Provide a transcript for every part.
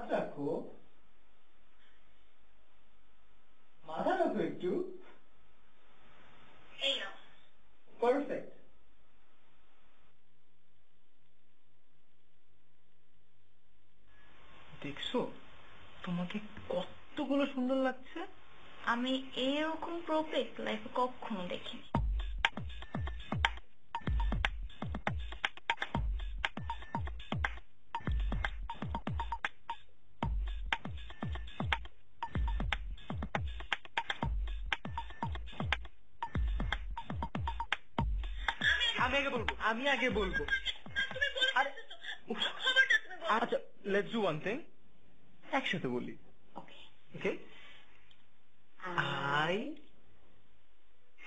হাত রাখো, মাথা রাখো একটু। এই নাও। পারফেক্ট। দেখছো তোমাকে কতগুলো সুন্দর লাগছে। আমি এরকম প্রোপেক্ট লাইফে কখনো দেখিনি। আমি আগে বলবো। আচ্ছা, লেটস ডু ওয়ান থিং, একসাথে বলি। Okay, I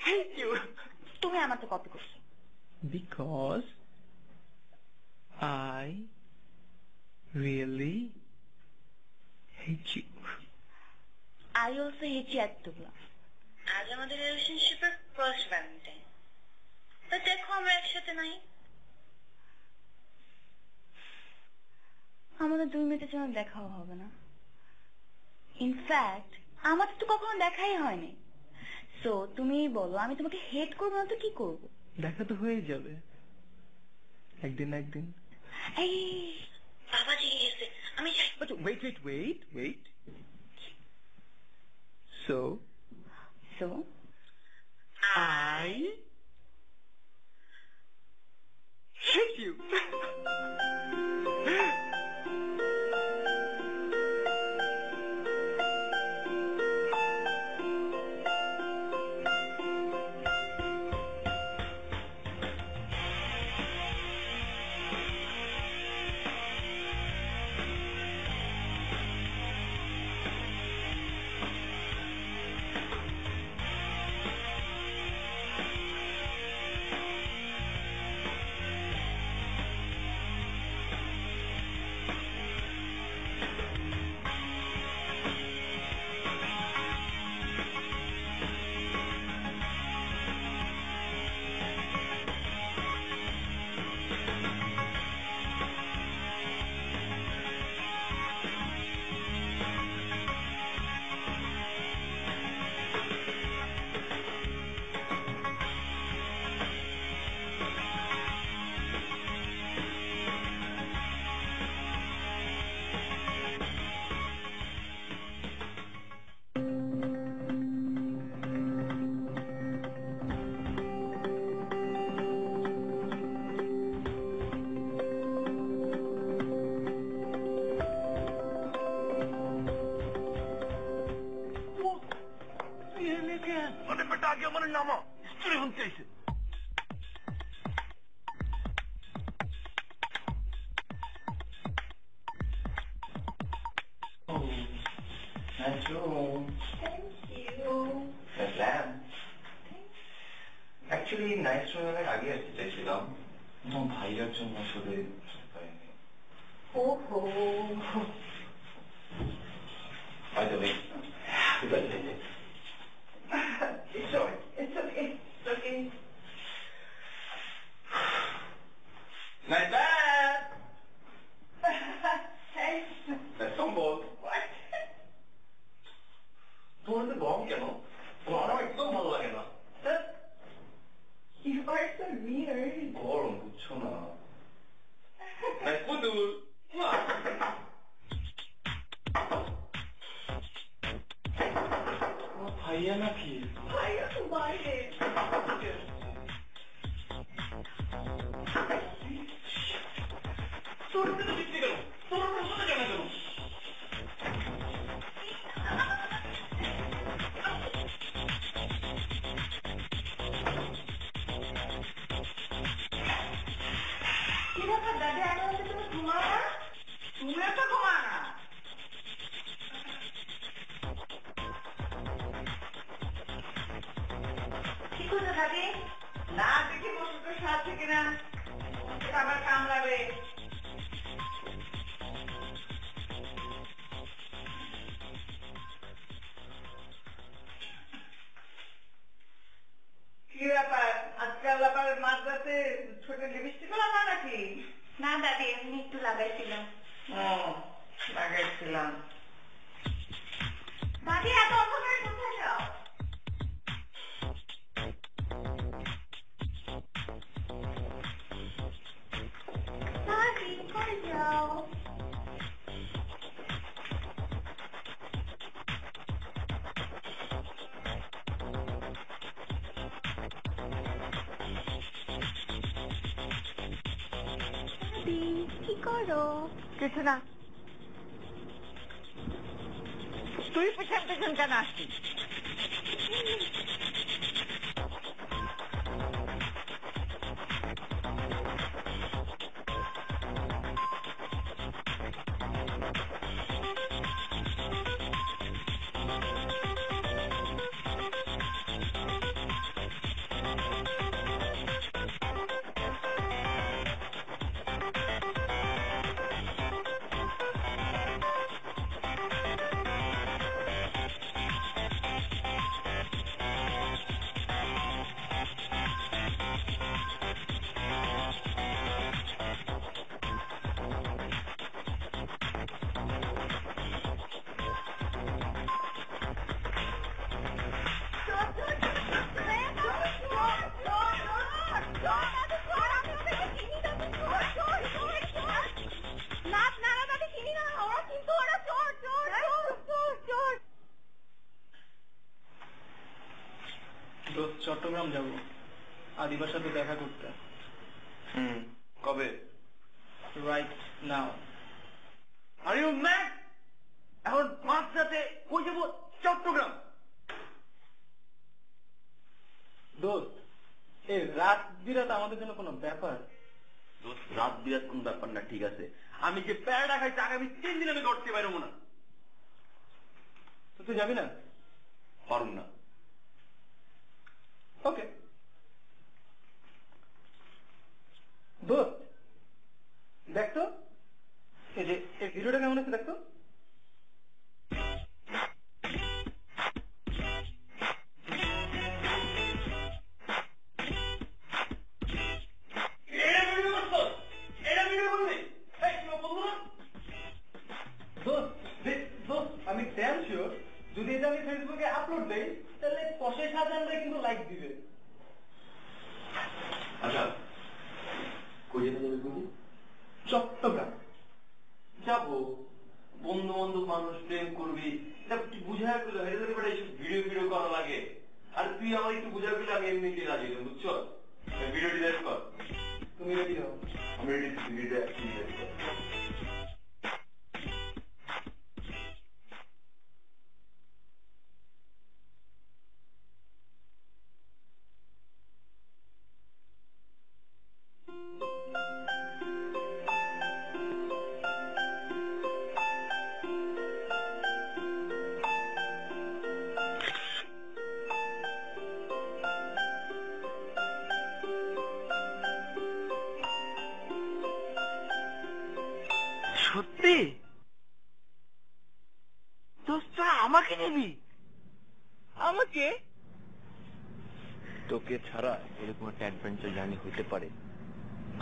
hate you. তুমি আমার তো কপি করছো। Because I really hate you. I also hate you এতগুলো। আজ আমাদের রিলেশনশিপের ফার্স্ট ভ্যালেন্টাইন, তা দেখো আমরা একসাথে নাই। আমাদের 2 মিনিটের জন্য দেখাও হবে না। ইনফ্যাক্ট আমাদের তো কখনো দেখাই হয়নি। সো তুমি বলো, আমি তোমাকে হেট করবো না তো কি করবো? দেখা তো হয়ে যাবে একদিন না একদিন। এই বাবা জেগে গেছে, আমি যাই। Wait. So I hate you. আগে আমার নামা স্ত্রী হতে চাইছে। Nice room. Thank you. Nice lamp. Actually, nice room এর আগে আসতে চাইছিলাম। ভাইয়ার জন্য আসলে পাইনি। ওহো। By the way, happy birthday. It's okay. Nice bad. Thanks. That's some ball. What? তোমার তো গম কেন? আমার একদম ভালো লাগে না। You are so weird. গরম বুঝছো না। Nice পুতুল। ভাইয়া নাকি? ভাইয়া তো বাইরে। তোর উপরে তো জিততে গেল, তোর উপরে ওখানে কেন গেল? কি ব্যাপার দাদা, এখন তুমি ঘুমাও না? তুমিও তো ঘুমা না। কি করছো দাদি? না দেখি বসে তো সাথে কিনা এটা আবার কামড়াবে। কি ব্যাপার, আজকাল আবার মাঝরাতে ছোট লিপস্টিক লাগা নাকি? না দাদি, এমনি একটু লাগাইছিলাম। লাগাইছিল। করো? কিছু না। তুই পেছন পেছন কেন আসছিস? চট্টগ্রাম যাব, আদিবার সাথে দেখা করতে। কবে? Right now. Are you mad? এখন মাঝরাতে কই যাবো? চট্টগ্রাম। দোস্ত, এই রাত বিরাত আমাদের জন্য কোনো ব্যাপার? দোস্ত, রাত বিরাত কোন ব্যাপার না, ঠিক আছে। আমি যে প্যারাটা খাইছি আগামী 3 দিন আমি করতে পারবো না। তো তুই যাবি না? পারুম না। ওকে দোস্ত, দেখতো এই যে এই ভিডিওটা কেমন আছে দেখতো। আমি ড্যাম শিওর যদি এটা আমি ফেসবুকে আপলোড দেই তাহলে 50,000 কিন্তু লাইক দিবে। আচ্ছা, কই যেতে যাবে তুমি? চট্টগ্রাম যাবো, বন্ধু বান্ধব মানুষ, প্রেম করবি, এটা তুই বুঝায় করলে এইসব ভিডিও ভিডিও করা লাগে। আর তুই আমার একটু বুঝায় করলে আমি এমনিতে রাজি হলাম, বুঝছো? ভিডিও ডিলেট কর। তুমি রেডি হও। আমি রেডি, ভিডিওটা ডিলেট কর। সত্যি? দোস্ত, আমাকে নিবি? আমাকে? তোকে ছাড়া এরকম একটা অ্যাডভেঞ্চার জার্নি হইতে পারে?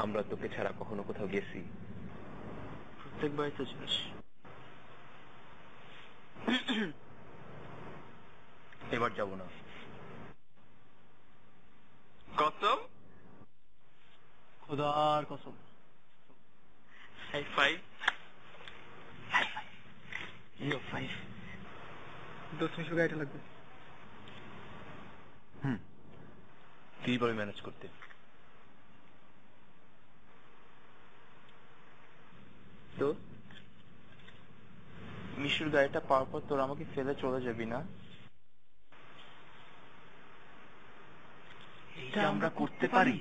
আমরা তোকে ছাড়া কখনো কোথাও গেছি? প্রত্যেকবার তো যাস। এবার যাব না। কসম? খোদার কসম। High five. High five. Yo five. দোস্ত, মিশু গাড়িটা লাগবে। তুই বলে ম্যানেজ করতে। তো মিশুর গাড়িটা পাওয়ার পর তোর আমাকে ফেলে চলে যাবি না? এটা আমরা করতে পারি।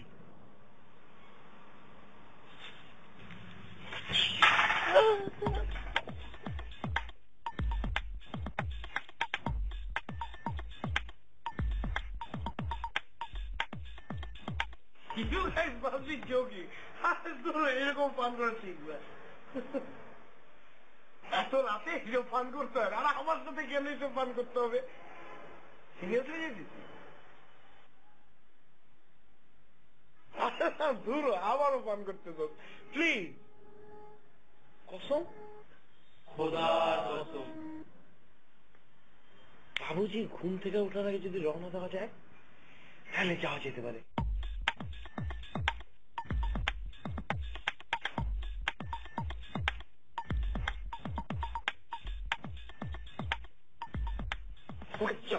You guys must be joking. এরকম ফান করে শিখবে। এত রাতে এসব ফান করতে হবে? আর আমার সাথে কেন এসব ফান করতে হবে? সিরিয়াস হয়ে গেছিস? দূর, আবারও ফান করতে তো প্লিজ। কসম? খোদার কসম। বাবুজি ঘুম থেকে ওঠার আগে যদি রওনা দেওয়া যায় তাহলে যাওয়া যেতে পারে।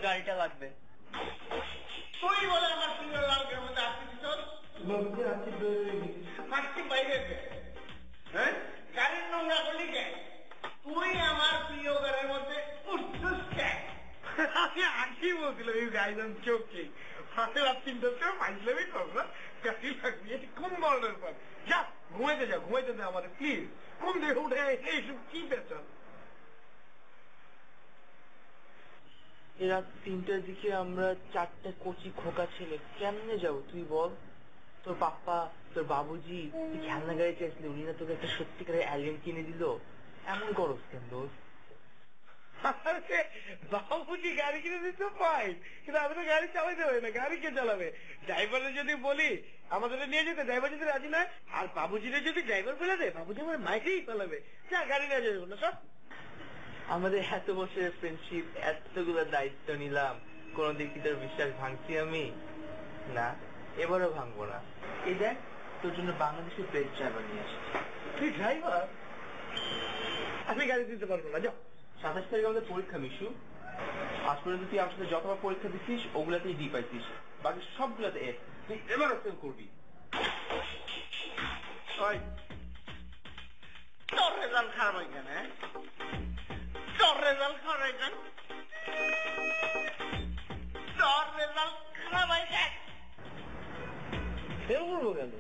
গাড়িটা লাগবে। তুই বলে আমার সিঙ্গেল লালকের মধ্যে আসতে দিস? বাইরে হ্যাঁ না করলি কেন? তুই আমার প্রিয় গানের মধ্যে উঠছিস কেন? আমি আগেই বলছিলাম এই গাইজন চোখে রাত 3টার সময় ফাইজলামি কর না, গাড়ি লাগবি। এটি কোন ধরনের পর? যা ঘুমাইতে যা, ঘুমাইতে দে আমার প্লিজ। কোন দিকে উঠে এইসব কি পেছন? রাত 3টার দিকে আমরা 4টা কচি খোকা ছেলে কেমনে যাবো তুই বল? তোর পাপ্পা, তোর বাবুজি, তুই খেলনা গাড়ি চাইছিলি, উনি না তোকে একটা সত্যিকারের অ্যালিয়েন কিনে দিল। এমন করস কেন দোস্ত? বাবুজি গাড়ি কিনে দিতে পাই, কিন্তু আমি তো গাড়ি চালাইতে পারি না। গাড়ি কে চালাবে? ড্রাইভারে যদি বলি আমাদের নিয়ে যেতে, ড্রাইভার যদি রাজি নয়, আর বাবুজিরে যদি ড্রাইভার ফেলে দেয়, বাবুজি আমার মাইকেই ফেলাবে। যা গাড়ি নিয়ে যাবে না সব। আমাদের এত বছরের ফ্রেন্ডশিপ, এতগুলো দায়িত্ব নিলাম, কোনদিন কি তোর বিশ্বাস ভাঙছি আমি? না, এবারও ভাঙবো না। এই দেখ, তোর জন্য বাংলাদেশের বেস্ট ড্রাইভার নিয়ে আসছি। তুই ড্রাইভার? আমি গাড়ি দিতে পারবো না, যাও। 27 তারিখ আমাদের পরীক্ষা মিশু। আজ পর্যন্ত তুই আমার সাথে যতবার পরীক্ষা দিচ্ছিস ওগুলাতেই ডি পাইছিস, বাকি সবগুলাতে এ। তুই এবারও ফেল করবি। তোর রেজাল্ট খারাপ হয় কেন? তোর রেজাল্ট খারাপ হয় কেন? তোর রেজাল্ট খারাপ হয় কেন? ফেল করবো কেন?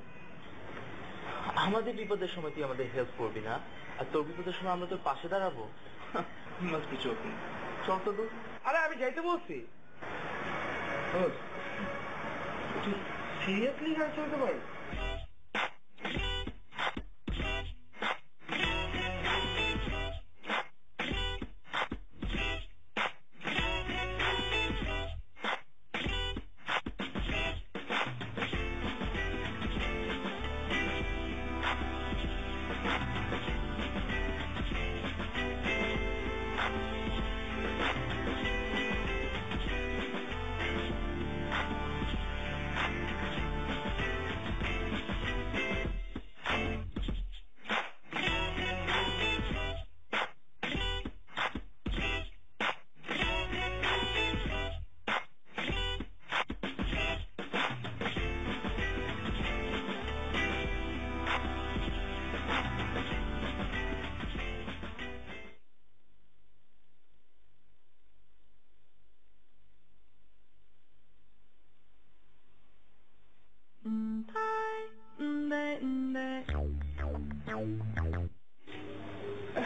আমাদের বিপদের সময় তুই আমাদের হেল্প করবি না, আর তোর বিপদের সময় আমরা তোর পাশে দাঁড়াবো? কিছু চল তো দোস্ত। আরে আমি যাইতে বলছি। তুই সিরিয়াসলি গাড়ি চলতে পারবি?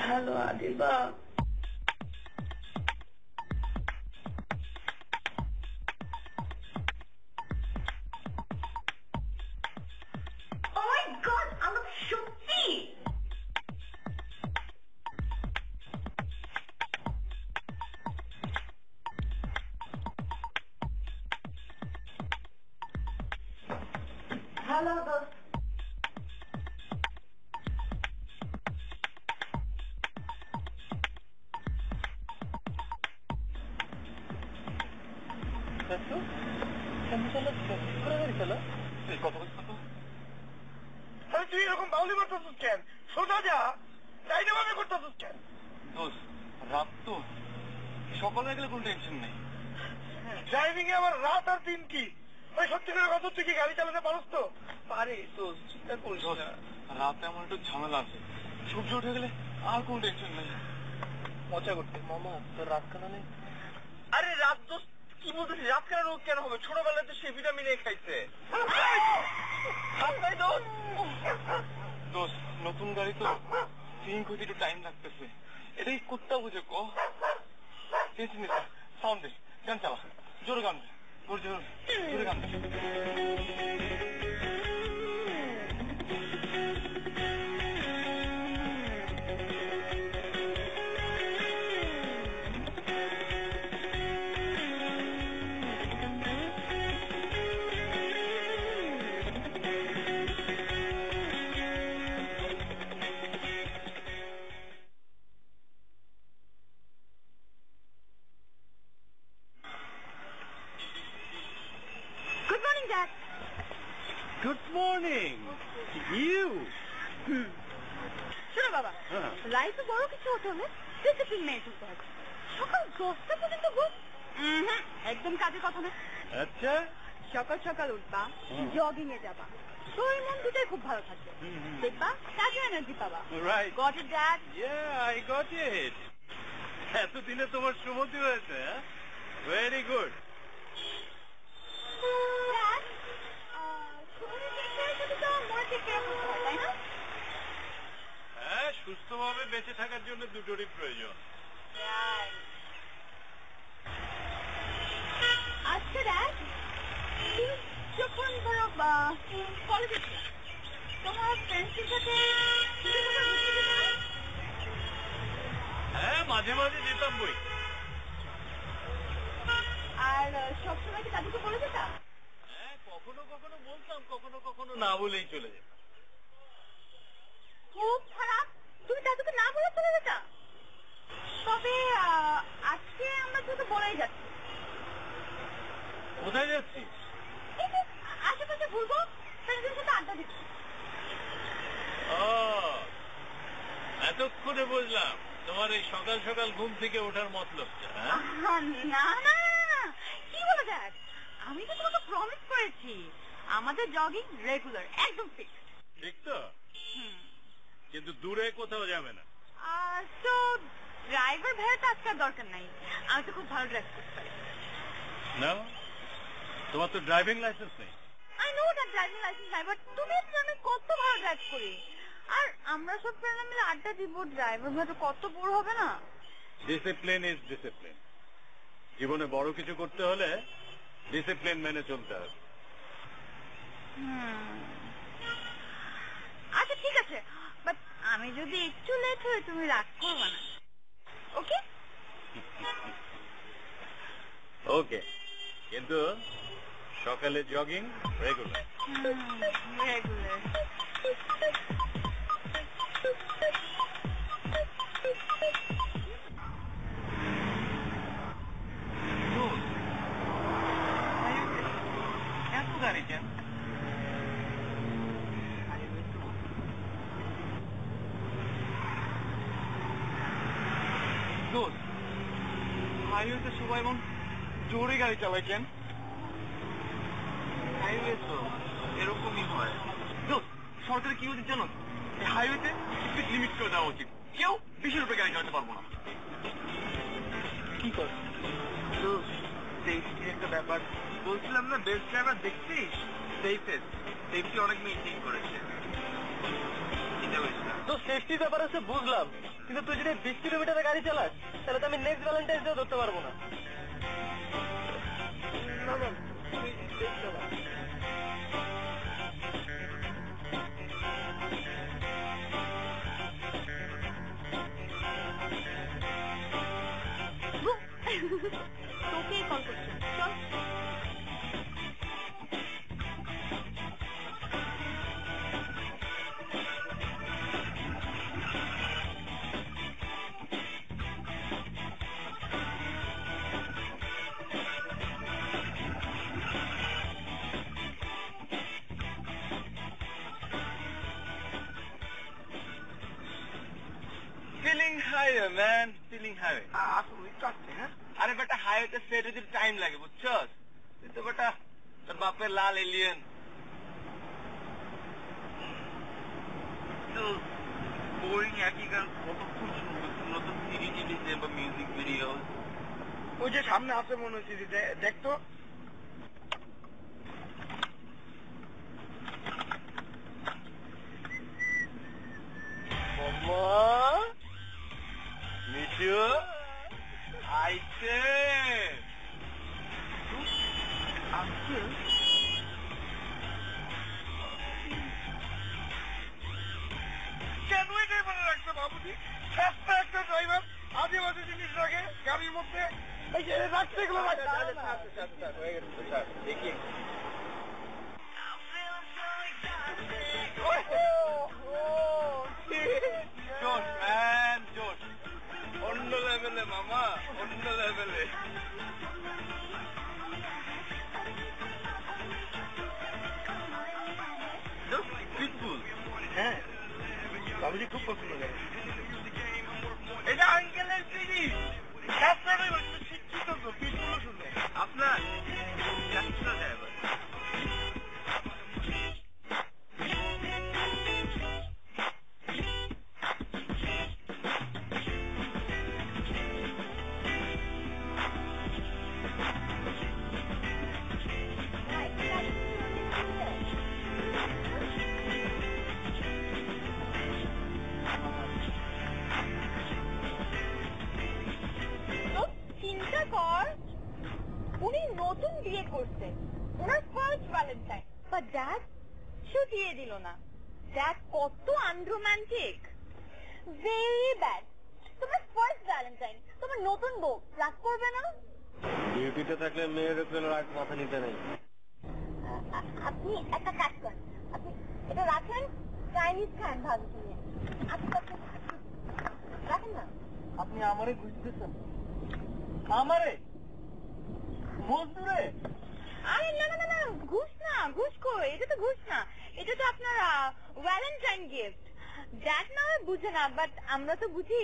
Hello Adiba. Oh my God, আমরা সত্যি হ্যালো দোস্ত। তুই এরকম বাউলি মারতেছিস কেন? সোজা যা, ডাইনে ভাবে করতেছিস কেন? দোস্ত রাত তো, সকাল হয়ে গেলে কোনো টেনশন নেই। ড্রাইভিং এ আবার রাত আর দিন কি? ওই সত্যি করে কথা, তুই কি গাড়ি চালাতে পারস তো? পারি দোস্ত, চিন্তা করিস না। রাতে আমার একটু ঝামেলা আছে, সূর্য উঠে গেলে আর কোনো টেনশন নেই। মজা করতে মামা, তোর রাত কানা নেই? আরে রাত দোস্ত কি বলতেছিস? রাত কানা রোগ কেন হবে? ছোটবেলায় তো সে ভিটামিন এ খাইছে। দোস্ত নতুন গাড়ি তো, সিং হইতে একটু টাইম লাগতেছে। এটা কি কুত্তা বুঝে ক? টেনশন নিস না, সাউন্ড দে, গান চালা, জোরে গান দে, জোরে গান দে। Good morning, Dad. Good morning you. শোনো বাবা, লাইফে বড় কিছু হতে হলে ডিসিপ্লিন মেনে চলতে হবে। সকাল 10টা পর্যন্ত ঘুম একদম কাজের কথা না। আচ্ছা, সকাল সকাল উঠবা, জগিং এ যাবা, তোর মন দুটাই খুব ভালো থাকবে দেখবা কাজে এনার্জি পাবা right got it that I got it এতদিনে তোমার সুমতি হয়েছে ভেরি গুড দ্যাট সুমতি টেক কেয়ার যদি তো মনে টেক কেয়ার করতে হয় তাই না হ্যাঁ সুস্থভাবে বেঁচে থাকার জন্য দুটোরই প্রয়োজন আচ্ছা দ্যাট তুমি যখন ধরো কলেজে তোমার ফ্রেন্ডসের সাথে হ্যাঁ মাঝে মাঝে যেতাম বই আর সবসময় কি দাদুকে বলে যেতা হ্যাঁ কখনো কখনো বলতাম কখনো কখনো না বলেই চলে যেতাম খুব খারাপ তুমি দাদুকে না বলে চলে যেতা তবে আজকে আমরা তোকে বলেই যাচ্ছি কোথায় যাচ্ছি এই যে আশেপাশে ঘুরবো ফ্রেন্ডসদের সাথে আড্ডা দিচ্ছি এতক্ষণে বুঝলাম তোমার এই সকাল সকাল ঘুম থেকে ওঠার মতলবটা না না কি বলে দেখ আমি তো তোমাকে প্রমিস করেছি আমাদের জগিং রেগুলার একদম ফিক্সড ঠিক তো কিন্তু দূরে কোথাও যাবে না তো ড্রাইভার ভাড়া তো আজকাল দরকার নাই আমি তো খুব ভালো ড্রাইভ করতে পারি না তোমার তো ড্রাইভিং লাইসেন্স নেই I know that driving licence নাই বাট তুমি জানো কত ভালো ড্রাইভ করি আর আমরা সব ফ্রেন্ডরা মিলে আড্ডা দিব ড্রাইভার ভাড়া কত বোর হবে না ডিসিপ্লিন ইজ ডিসিপ্লিন জীবনে বড় কিছু করতে হলে ডিসিপ্লিন মেনে চলতে হবে আচ্ছা ঠিক আছে বাট আমি যদি একটু লেট হই তুমি রাগ করবে না ওকে ওকে কিন্তু সকালে জগিং রেগুলার রেগুলার এত গাড়ি কেন হাইওয়েতে সবাই এমন জোরে গাড়ি চালায় কেন হাইওয়ে তো এরকমই হয় সরকারি কি উচিত জানো হাইওয়েতে স্পিড লিমিট করে দেওয়া উচিত কেউ বেশির উপরে গাড়ি চালাতে পারবো না কি কর তো সেফটির একটা ব্যাপার বলছিলাম না বেস্ট ড্রাইভার দেখছিস সেফটি অনেক মেনটেন করেছে তো সেফটির ব্যাপার আছে বুঝলাম কিন্তু তুই যদি 20 কিলোমিটারে গাড়ি চালাস তাহলে তো আমি নেক্সট ভ্যালেন্টাইন্স ডে ধরতে পারবো না তোকেই কল করছি চল feeling highway man feeling highway আসলে কাটছে হ্যাঁ আরে বেটা হাইওয়েতে সেট হতে টাইম লাগে বুঝছস তুই তো বেটা তোর বাপের লাল এলিয়েন তো বোরিং একই গান কতক্ষণ শুনবে নতুন সিডি টিভিতে বা মিউজিক ভিডিও ওই যে সামনে আছে মনে হচ্ছে দেখতো মিঠু আইছে কেন এটাই মনে রাখছো বাবুজি সস্তা একটা ড্রাইভার আজে বাজে জিনিস রাখে গাড়ির মধ্যে এই যে রাখতে এগুলো হয়ে গেছে দেখি জোশ ম্যান জোশ অন্য লেভেলে মামা অন্য লেভেলে হ্যাঁ বাবুজি খুব পছন্দ করে এটা আঙ্কেলের জিনিস শিক্ষিত তো পিটগুলো শুনে আপনার নতুন বিয়ে করছে, ওনার ফার্স্ট ভ্যালেন্টাইন, বাট ড্যাড ছুটিয়ে দিল না। ড্যাড কত আনরোম্যান্টিক, ভেরি ব্যাড। তোমার ফার্স্ট ভ্যালেন্টাইন, তোমার নতুন বউ রাগ করবে না? ডিউটিতে থাকলে মেয়ের উপরে রাগ মাথা নিতে নেই। আপনি একটা কাজ করেন, আপনি এটা রাখেন, চাইনিজ খান ভাবছি নিয়ে। রাখেন না। আপনি আমারে ঘুষ দিতেছেন? আমারে বন্ধুরে? আরে না না না না, ঘুষ না, ঘুষ কই, এটা তো ঘুষ না, এটা তো আপনার ভ্যালেন্টাইন গিফট। ড্যাড না হয় বুঝে না, বাট আমরা তো বুঝি।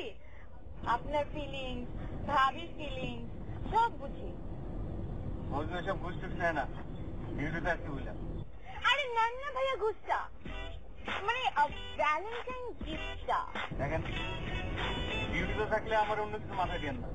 আপনার ফিলিংস, ভাবির ফিলিংস সব বুঝি। বলবে সব ঘুষ টুস নেয় না, ডিউটিতে আসতে বুঝলাম। আরে নেন না ভাইয়া ঘুষটা, মানে ভ্যালেন্টাইন গিফটটা। দেখেন, ডিউটিতে থাকলে আমার অন্য কিছু মাথায় দেন না।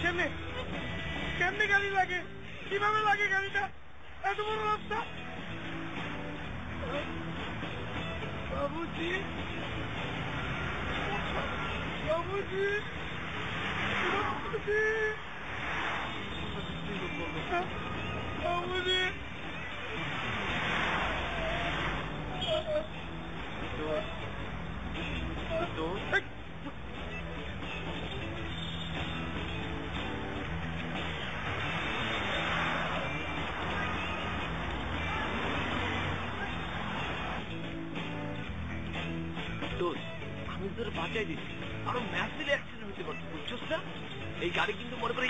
কেমনে কেমনে গাড়ি লাগে, কিভাবে লাগে গাড়িটা, এত বড় রাস্তা? বাবুজি, বাবুজি, বাবুজি, বাবুজি। আমি তোর বাঁচাই দিচ্ছি, আরো ম্যাসিভ অ্যাক্সিডেন্ট হতে পারতো, বুঝছস না? এই গাড়ি কিন্তু মনে করি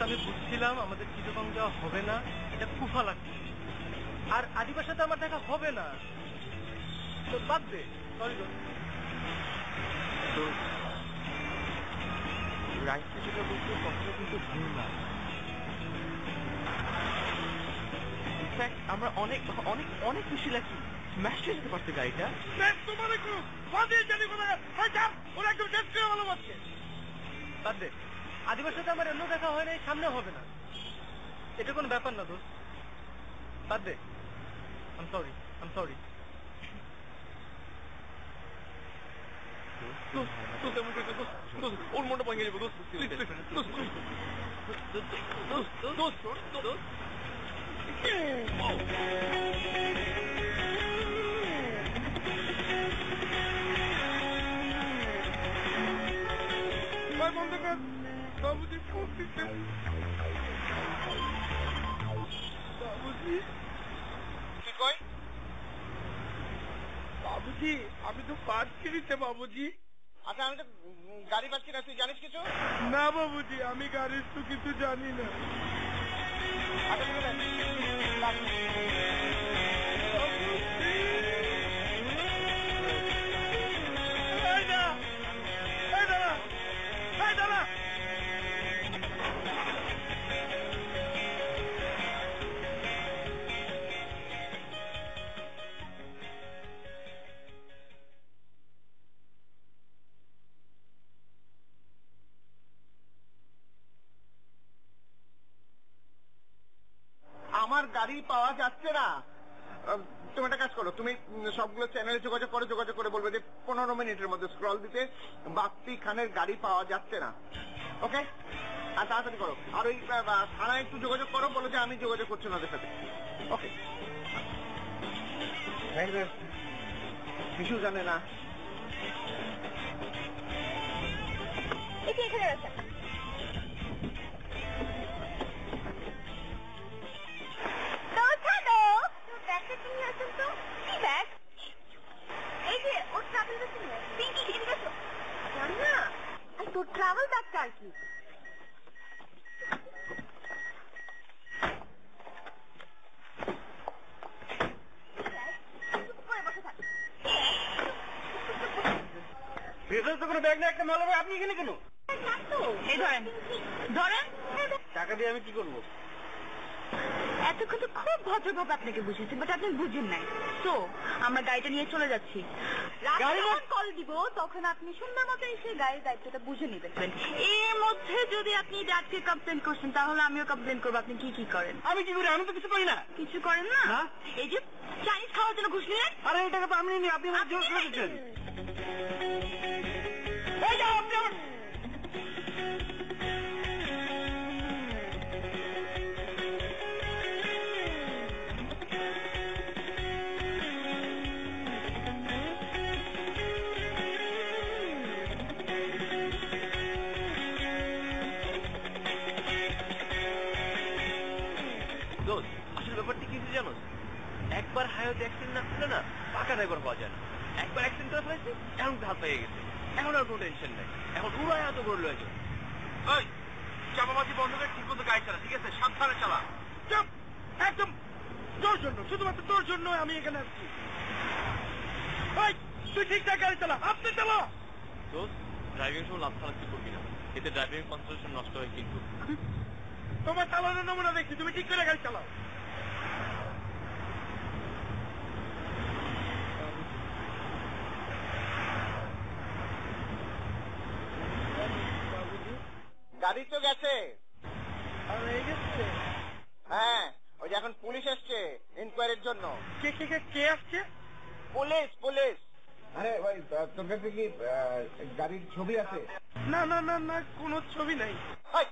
আমি বুঝছিলাম আমাদের চিটাগং যাওয়া হবে না, এটা কুফা লাগছে, আর আদিবার সাথে আমার দেখা হবে না, তো বাদ দে। সরি রাইটে যেটা বলতে কথাটা কিন্তু ভুল না। ইনফ্যাক্ট আমরা অনেক অনেক অনেক বেশি লাগছি, স্ম্যাশ করে যেতে পারছে গাড়িটা। তোমার একটু বাদে জানি কোথায়, ওরা একটু টেস্ট করে ভালো পাচ্ছে। বাদ দে, আদিবার সাথে আমার এমন দেখা হয় নাই, সামনে হবে না, এটা কোনো ব্যাপার না দোস্ত, বাদ দে। আম সরি, আম সরি। ওর মনটা ভেঙে যাবে দোস্ত, বন্ধ কর, বাবুজি ফোন দিচ্ছে। বাবুজি কি কয়? বাবুজি আমি তো পাচ্ছি দিতে বাবুজি। আচ্ছা, আমি তো গাড়ি পাচ্ছি না, তুই জানিস কিছু? না বাবুজি, আমি গাড়ির তো কিছু জানি না। আমার গাড়ি পাওয়া যাচ্ছে না। তুমি একটা কাজ করো, তুমি সবগুলো চ্যানেলে যোগাযোগ করে বলবে যে 15 মিনিটের মধ্যে স্ক্রল দিতে বাপ্পি খানের গাড়ি পাওয়া যাচ্ছে না। ওকে, আর তাড়াতাড়ি করো। আর ওই থানায় একটু যোগাযোগ করো, বলো যে আমি যোগাযোগ করছি ওদের সাথে। ওকে, কিছু জানে না। এখানে রাখেন। ব্যাগটা নিয়ে আসুন তো। কি ব্যাগ? এই যে ওর ট্রাভেল ব্যাগ নিয়ে পিঙ্কি, এদিকে আসো। জানি না, আর তোর ট্রাভেল ব্যাগটা আর কি? ভেতরে তো কোনো ব্যাগ নেই, একটা মাল হবে। আপনি এখানে কেন? এই ধরেন ধরেন। দিয়ে আমি কি করবো? এতক্ষণ তো খুব ভদ্রভাবে আপনাকে বুঝেছি, বাট আপনি বুঝেন নাই। তো আমরা গাড়িটা নিয়ে চলে যাচ্ছি। গাড়ি যখন কল দিব তখন আপনি সুন্দর মতো এসে গাড়ির দায়িত্বটা বুঝে নেবেন। এর মধ্যে যদি আপনি ড্যাডকে কমপ্লেন করছেন তাহলে আমিও কমপ্লেন করবো। আপনি কি কি করেন? আমি কি করি? আমি তো কিছু করি না। কিছু করেন না? না। এই যে চাইনিজ খাওয়ার জন্য ঘুষ নিলেন। আরে এই টাকা তো আমি নিই, আপনি আমার জোর করে দিচ্ছেন। এই যাও আপনি আমার দোস্ত, আসলে ব্যাপারটা কি জানো? একবার হাইওয়েতে অ্যাক্সিডেন্ট না করলে না পাকা ড্রাইভার পাওয়া যায় না। একবার অ্যাক্সিডেন্ট করে ফেলেছি, এখন হাত পেয়ে গেছে, এখন আর কোনো টেনশন নেই। এখন উড়ায় এত করে লয়েছে। ওই চাপাবাজি বন্ধ করে ঠিক মতো গাড়ি চালা, ঠিক আছে? সাবধানে চালা। চুপ, একদম তোর জন্য, শুধুমাত্র তোর জন্য আমি এখানে আসছি। ওই তুই ঠিকঠাক গাড়ি চালা, আপনি চালা। দোস্ত, ড্রাইভিং সময় লাফালাফি করবি না, এতে ড্রাইভিং কনসেন্ট্রেশন নষ্ট হয় কিন্তু। তোমার চালানোর নমুনা দেখছি, তুমি ঠিক করে গাড়ি চালাও। গাড়ি তো গেছে। আর এই গেছে? হ্যাঁ, ওই যে এখন পুলিশ এসছে ইনকোয়ারির জন্য। কে কে কে কে আসছে? Police police. আরে ভাই, তোর কাছে কি গাড়ির ছবি আছে? না না না না, কোনো ছবি নাই। হাই,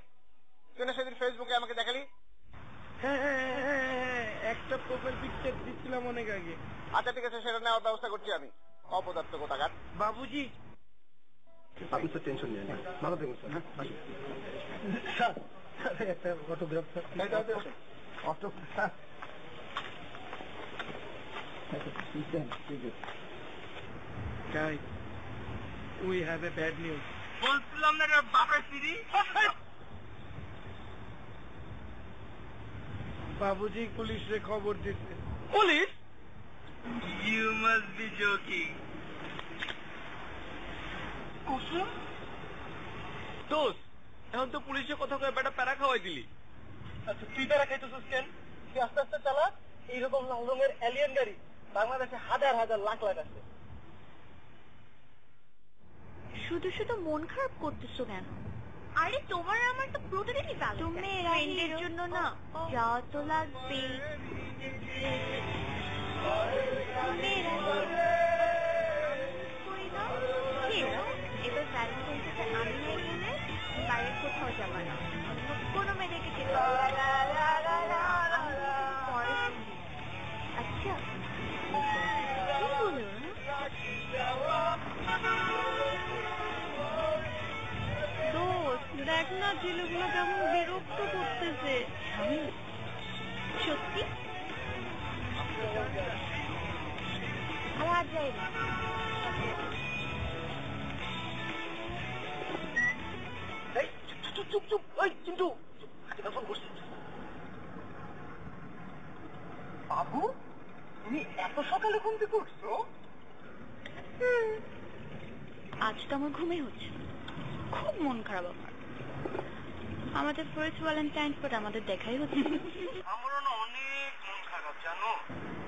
তুই না সেদিন ফেসবুকে আমাকে দেখালি? হ্যাঁ হ্যাঁ হ্যাঁ হ্যাঁ, একটা প্রোফাইল পিকচার দিচ্ছিলাম অনেক আগে। আচ্ছা ঠিক আছে, সেটা নেওয়ার ব্যবস্থা করছি আমি। অপদার্থ কোথাকার। বাবুজি, আপনি তো টেনশন নেন না, ভালো থাকুন স্যার। হ্যাঁ, আসুন স্যার। স্যার, একটা autograph sir. Autograph. guys, we have a bad news. বলছিলাম না এটা বাপের সিঁড়ি। বাবুজি পুলিশে খবর দিচ্ছে। Police? You must be joking. কুসুম দোস্ত, এখন তো পুলিশের কথা কয়ে বেটা প্যারা খাওয়াই দিলি। আচ্ছা তুই তারা খাইতেছিস কেন? তুই আস্তে আস্তে চালা। এইরকম লাল রঙের এলিয়েন গাড়ি বাংলাদেশে হাজার হাজার লাখ লাখ আছে। শুধু শুধু মন খারাপ করতেছো কেন? আরে তোমার আমার তো প্রতিদিনই ভালো। তুমি ফ্রেন্ডের জন্য না যাওয়া তো লাগবে। এবার ভ্যালেন্টাইন্সে আমি নাই বলে বাইরে কোথাও যাবা না, অন্য কোনো মেয়েদেরকে যেতে আচ্ছা কি বলো? দোস্ত দেখ না, ছেলেগুলো কেমন বিরক্ত করতেছে। সত্যি আর যাই না। চুপ চুপ চুপ, ওই কিন্তু বাবু, তুমি এত সকালে ঘুম থেকে উঠছো? আজ তো আমার ঘুমে হচ্ছে, খুব মন খারাপ আমার। আমাদের ফার্স্ট ভ্যালেন্টাইন্স, বাট আমাদের দেখাই হচ্ছে। আমারও না অনেক মন খারাপ জানো,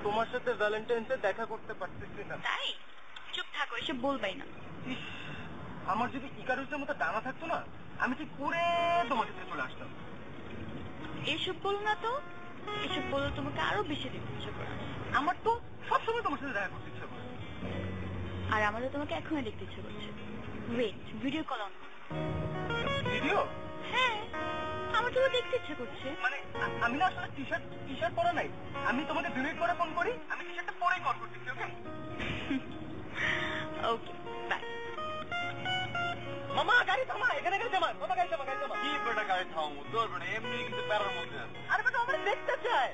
তোমার সাথে ভ্যালেন্টাইন্সে দেখা করতে পারতেছি না। তাই চুপ থাকো, এসব বলবাই না। আমার যদি ইকারুসের মতো ডানা থাকতো না, আমি ঠিক করে তোমার কাছে চলে আসতাম। এসব বলো না তো, এসব বলো তোমাকে আরো বেশি দেখতে ইচ্ছে করে। আমার তো সবসময় তোমার সাথে দেখা করতে ইচ্ছা করে। আর আমারও তোমাকে এখনই দেখতে ইচ্ছে করছে। Wait, video call on. Video? হ্যাঁ, আমার তো দেখতে ইচ্ছে করছে। মানে আমি না আসলে টি শার্ট পরা নাই, আমি তোমাকে ডিলিট করে ফোন করি, আমি টি শার্টটা পরেই কল করতেছি। ওকে ওকে বাই। মামা গাড়ি থামা, এখানে গাড়ি থামা। মামা গাড়ি থামা, গাড়ি থামা। কি বেটা গাড়ি থামাবো? তোর বেটা এমনি কিন্তু প্যারার মধ্যে আছে। আরে বেটা আমার দেখতে চায়।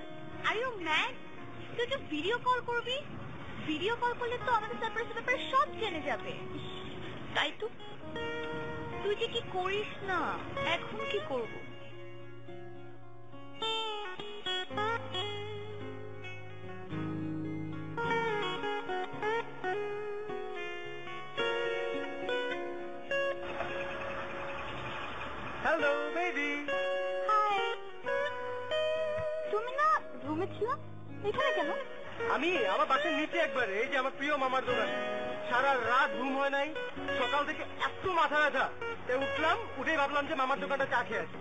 Are you mad? তুই তো ভিডিও কল করবি, ভিডিও কল করলে তো আমাদের সারপ্রাইজের ব্যাপারে সব জেনে যাবে। তাই তো তুই যে কি করিস না, এখন কি করব? Hello baby. হাই। বলছিলাম, এখানে কেন? আমি আমার বাসার নিচে একবারে, এই যে আমার প্রিয় মামার দোকান। সারা রাত ঘুম হয় নাই, সকাল থেকে এত মাথা ব্যথা, তাই উঠলাম, উঠেই ভাবলাম যে মামার দোকানটা চা খেয়ে আসি।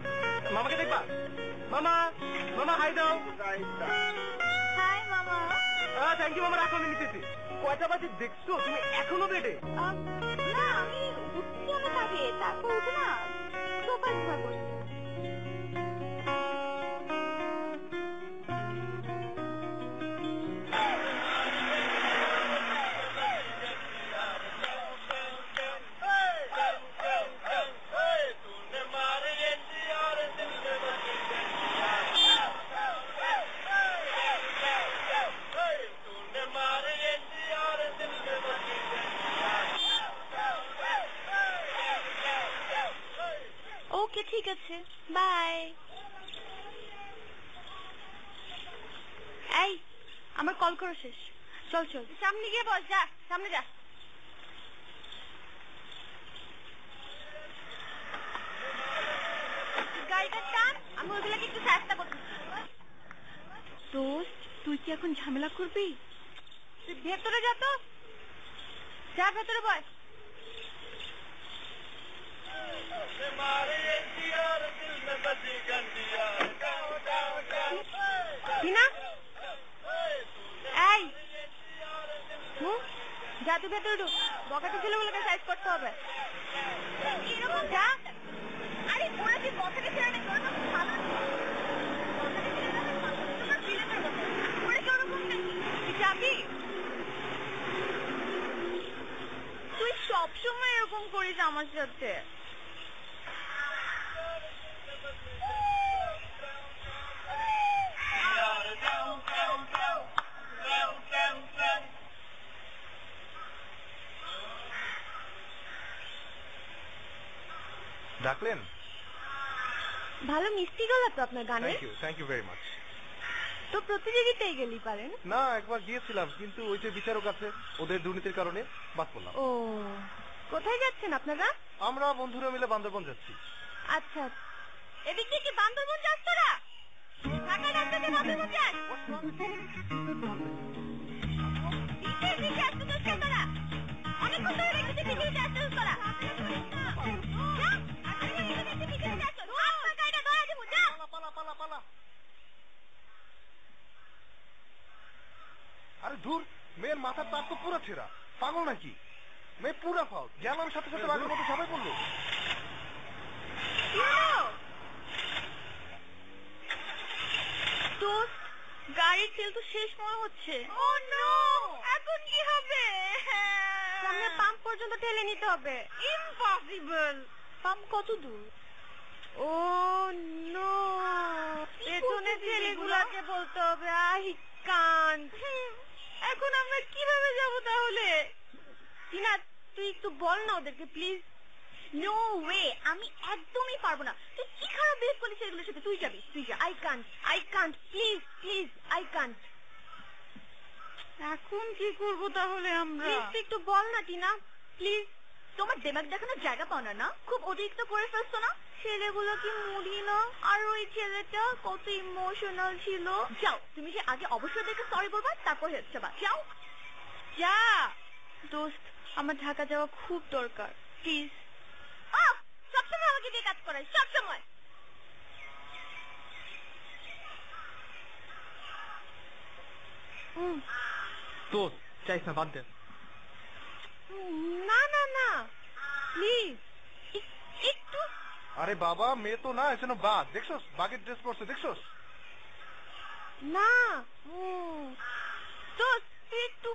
মামাকে দেখবা? মামা, মামা হাই দাও। হাই মামা। থ্যাংক ইউ মামা, রাখো আমি নিতেছি। কয়টা বাজে দেখছো তুমি এখনো বেডে? না, আমি উঠছি অনেক আগে, তারপর উঠে না সোফায় ঘুমায় পড়ছি। ওকে, ঠিক আছে, বাই। এই, আমার কল করা শেষ, চল চল সামনে গিয়ে বস, যা সামনে যা। গাড়িটা টান, আমি ওইগুলোকে একটু চেষ্টা করছি। দোস্ত, তুই কি এখন ঝামেলা করবি? তুই ভেতরে যা, তো যা ভেতরে বয়। টিনা, এই যা, তুই ভেতরে ঢুক, বকাতে ছেলেগুলোকে সাইজ করতে হবে। এরকম যা। আরে ওরা যে বকাতে ছেলে না, তোর তো ভালো যাবি। তুই সবসময় এরকম করিস আমার সাথে। ডাকলেন? ভালো মিষ্টি গলা তো আপনার গানে। Thank you very much. তো প্রতিযোগিতায় গেলি পারেন? না, একবার গিয়েছিলাম, কিন্তু ওই যে বিচারক আছে, ওদের দুর্নীতির কারণে বাদ পড়লাম। ও, কোথায় যাচ্ছেন আপনারা? আমরা বন্ধুরা মিলে বান্দরবন যাচ্ছি। আচ্ছা, এদিকে কি বান্দরবন যাস তোরা? ঢাকা রাস্তাতে বান্দরবন যাস? অনেকক্ষণ ধরে দেখতেছি পিছিয়ে যাচ্ছিস তোরা। আরে ধুর, মেয়ের মাথার তার তো পুরো ছেঁড়া, পাগল নাকি? মেয়ে পুরা ফাউল, গেলাম সাথে সাথে আগের মতো সবাই বললো। দোস্ত, গাড়ির তেল তো শেষ মনে হচ্ছে। ও নো, এখন কি হবে? সামনে পাম্প পর্যন্ত ঠেলে নিতে হবে। ইম্পসিবল। পাম্প কত দূর? ও নো, পেছনে ছেলেগুলাকে বলতে হবে আই কান্ট। এখন আমরা কিভাবে যাব তাহলে? টিনা, তুই একটু বল না ওদেরকে প্লিজ। নো ওয়ে, আমি একদমই পারবো না। তুই কি খারাপ বিহেভ করলি সেগুলোর সাথে? তুই যাবি, তুই যা। I can't, please please, I can't. এখন কি করবো তাহলে আমরা? প্লিজ তুই একটু বল না টিনা, প্লিজ। তোমার দেমাগ দেখানোর জায়গা পাও না? খুব অতিরিক্ত করে ফেলছো না? ছেলেগুলো কি মুড়ি না? আর ওই ছেলেটা কত ইমোশনাল ছিল। যাও, তুমি যে আগে অবশ্যই দেখে সরি বলবা, তারপর হচ্ছে বা যাও যা। দোস্ত, আমার ঢাকা যাওয়া খুব দরকার, প্লিজ। সবসময় আমাকে দিয়ে কাজ করাই, সবসময়। তো চাইছ না, বাদ দে। না না না, প্লিজ একটু। আরে বাবা, মেয়ে তো না, এজন্য বাঘ দেখছস, বাঘের ড্রেস পরছে দেখছস? না দোস্ত, তুই একটু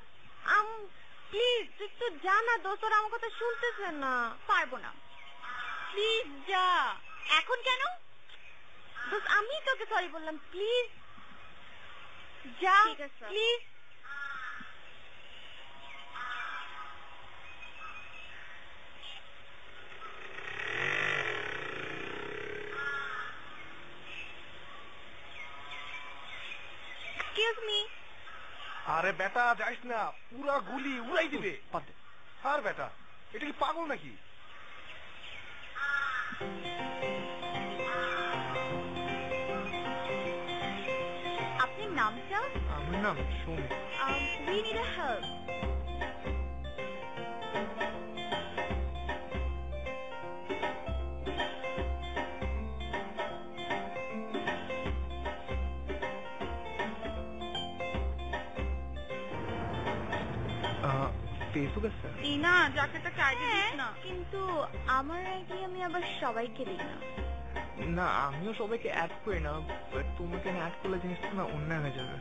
প্লিজ তুই একটু যা না। দোস্ত, ওরা আমার কথা শুনতেছে না। পারবো না, প্লিজ যা। এখন কেন? দোস্ত, আমি তোকে সরি বললাম, প্লিজ যা, প্লিজ। Excuse me. আরে বেটা যাইস না, পুরা গুলি উড়াই দিবে। আর বেটা, এটা কি পাগল নাকি? আপনার নামটা? নাম Sumi. We need a help. Facebook আছে? টিনা, যাকে তাকে আইডি দিস না। কিন্তু আমার আইডি আমি আবার সবাইকে দিই না। না, আমিও সবাইকে অ্যাড করি না, বাট তোমাকে অ্যাড করলে জিনিসটা না অন্যায় হয়ে যাবে।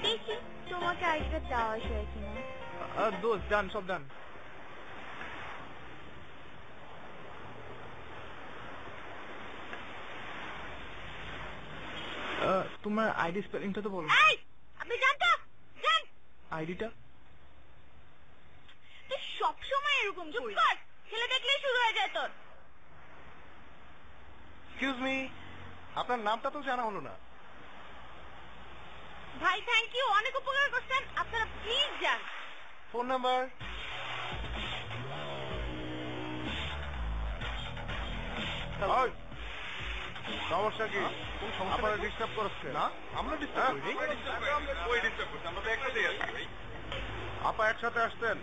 দেখি তোমাকে আইডিটা দেওয়া যায় কিনা। দোস্ত ডান, সব ডান। তোমার আইডি স্পেলিংটা তো বলো। আপনি জানতো জান আইডিটা তুই সবসময় এরকম করিস। ছেলে দেখলেই শুরু হয়ে যায় তোর। এক্সকিউজ মি, আপনার নামটা তো জানা হলো না। ভাই থ্যাংক ইউ, অনেক উপকার করছেন। আপনারা প্লিজ যান। Phone number? সমস্যা কি? আপনারা ডিস্টার্ব করছে না? আমরা ডিস্টার্ব করিনি। আপা একসাথে আসতেন?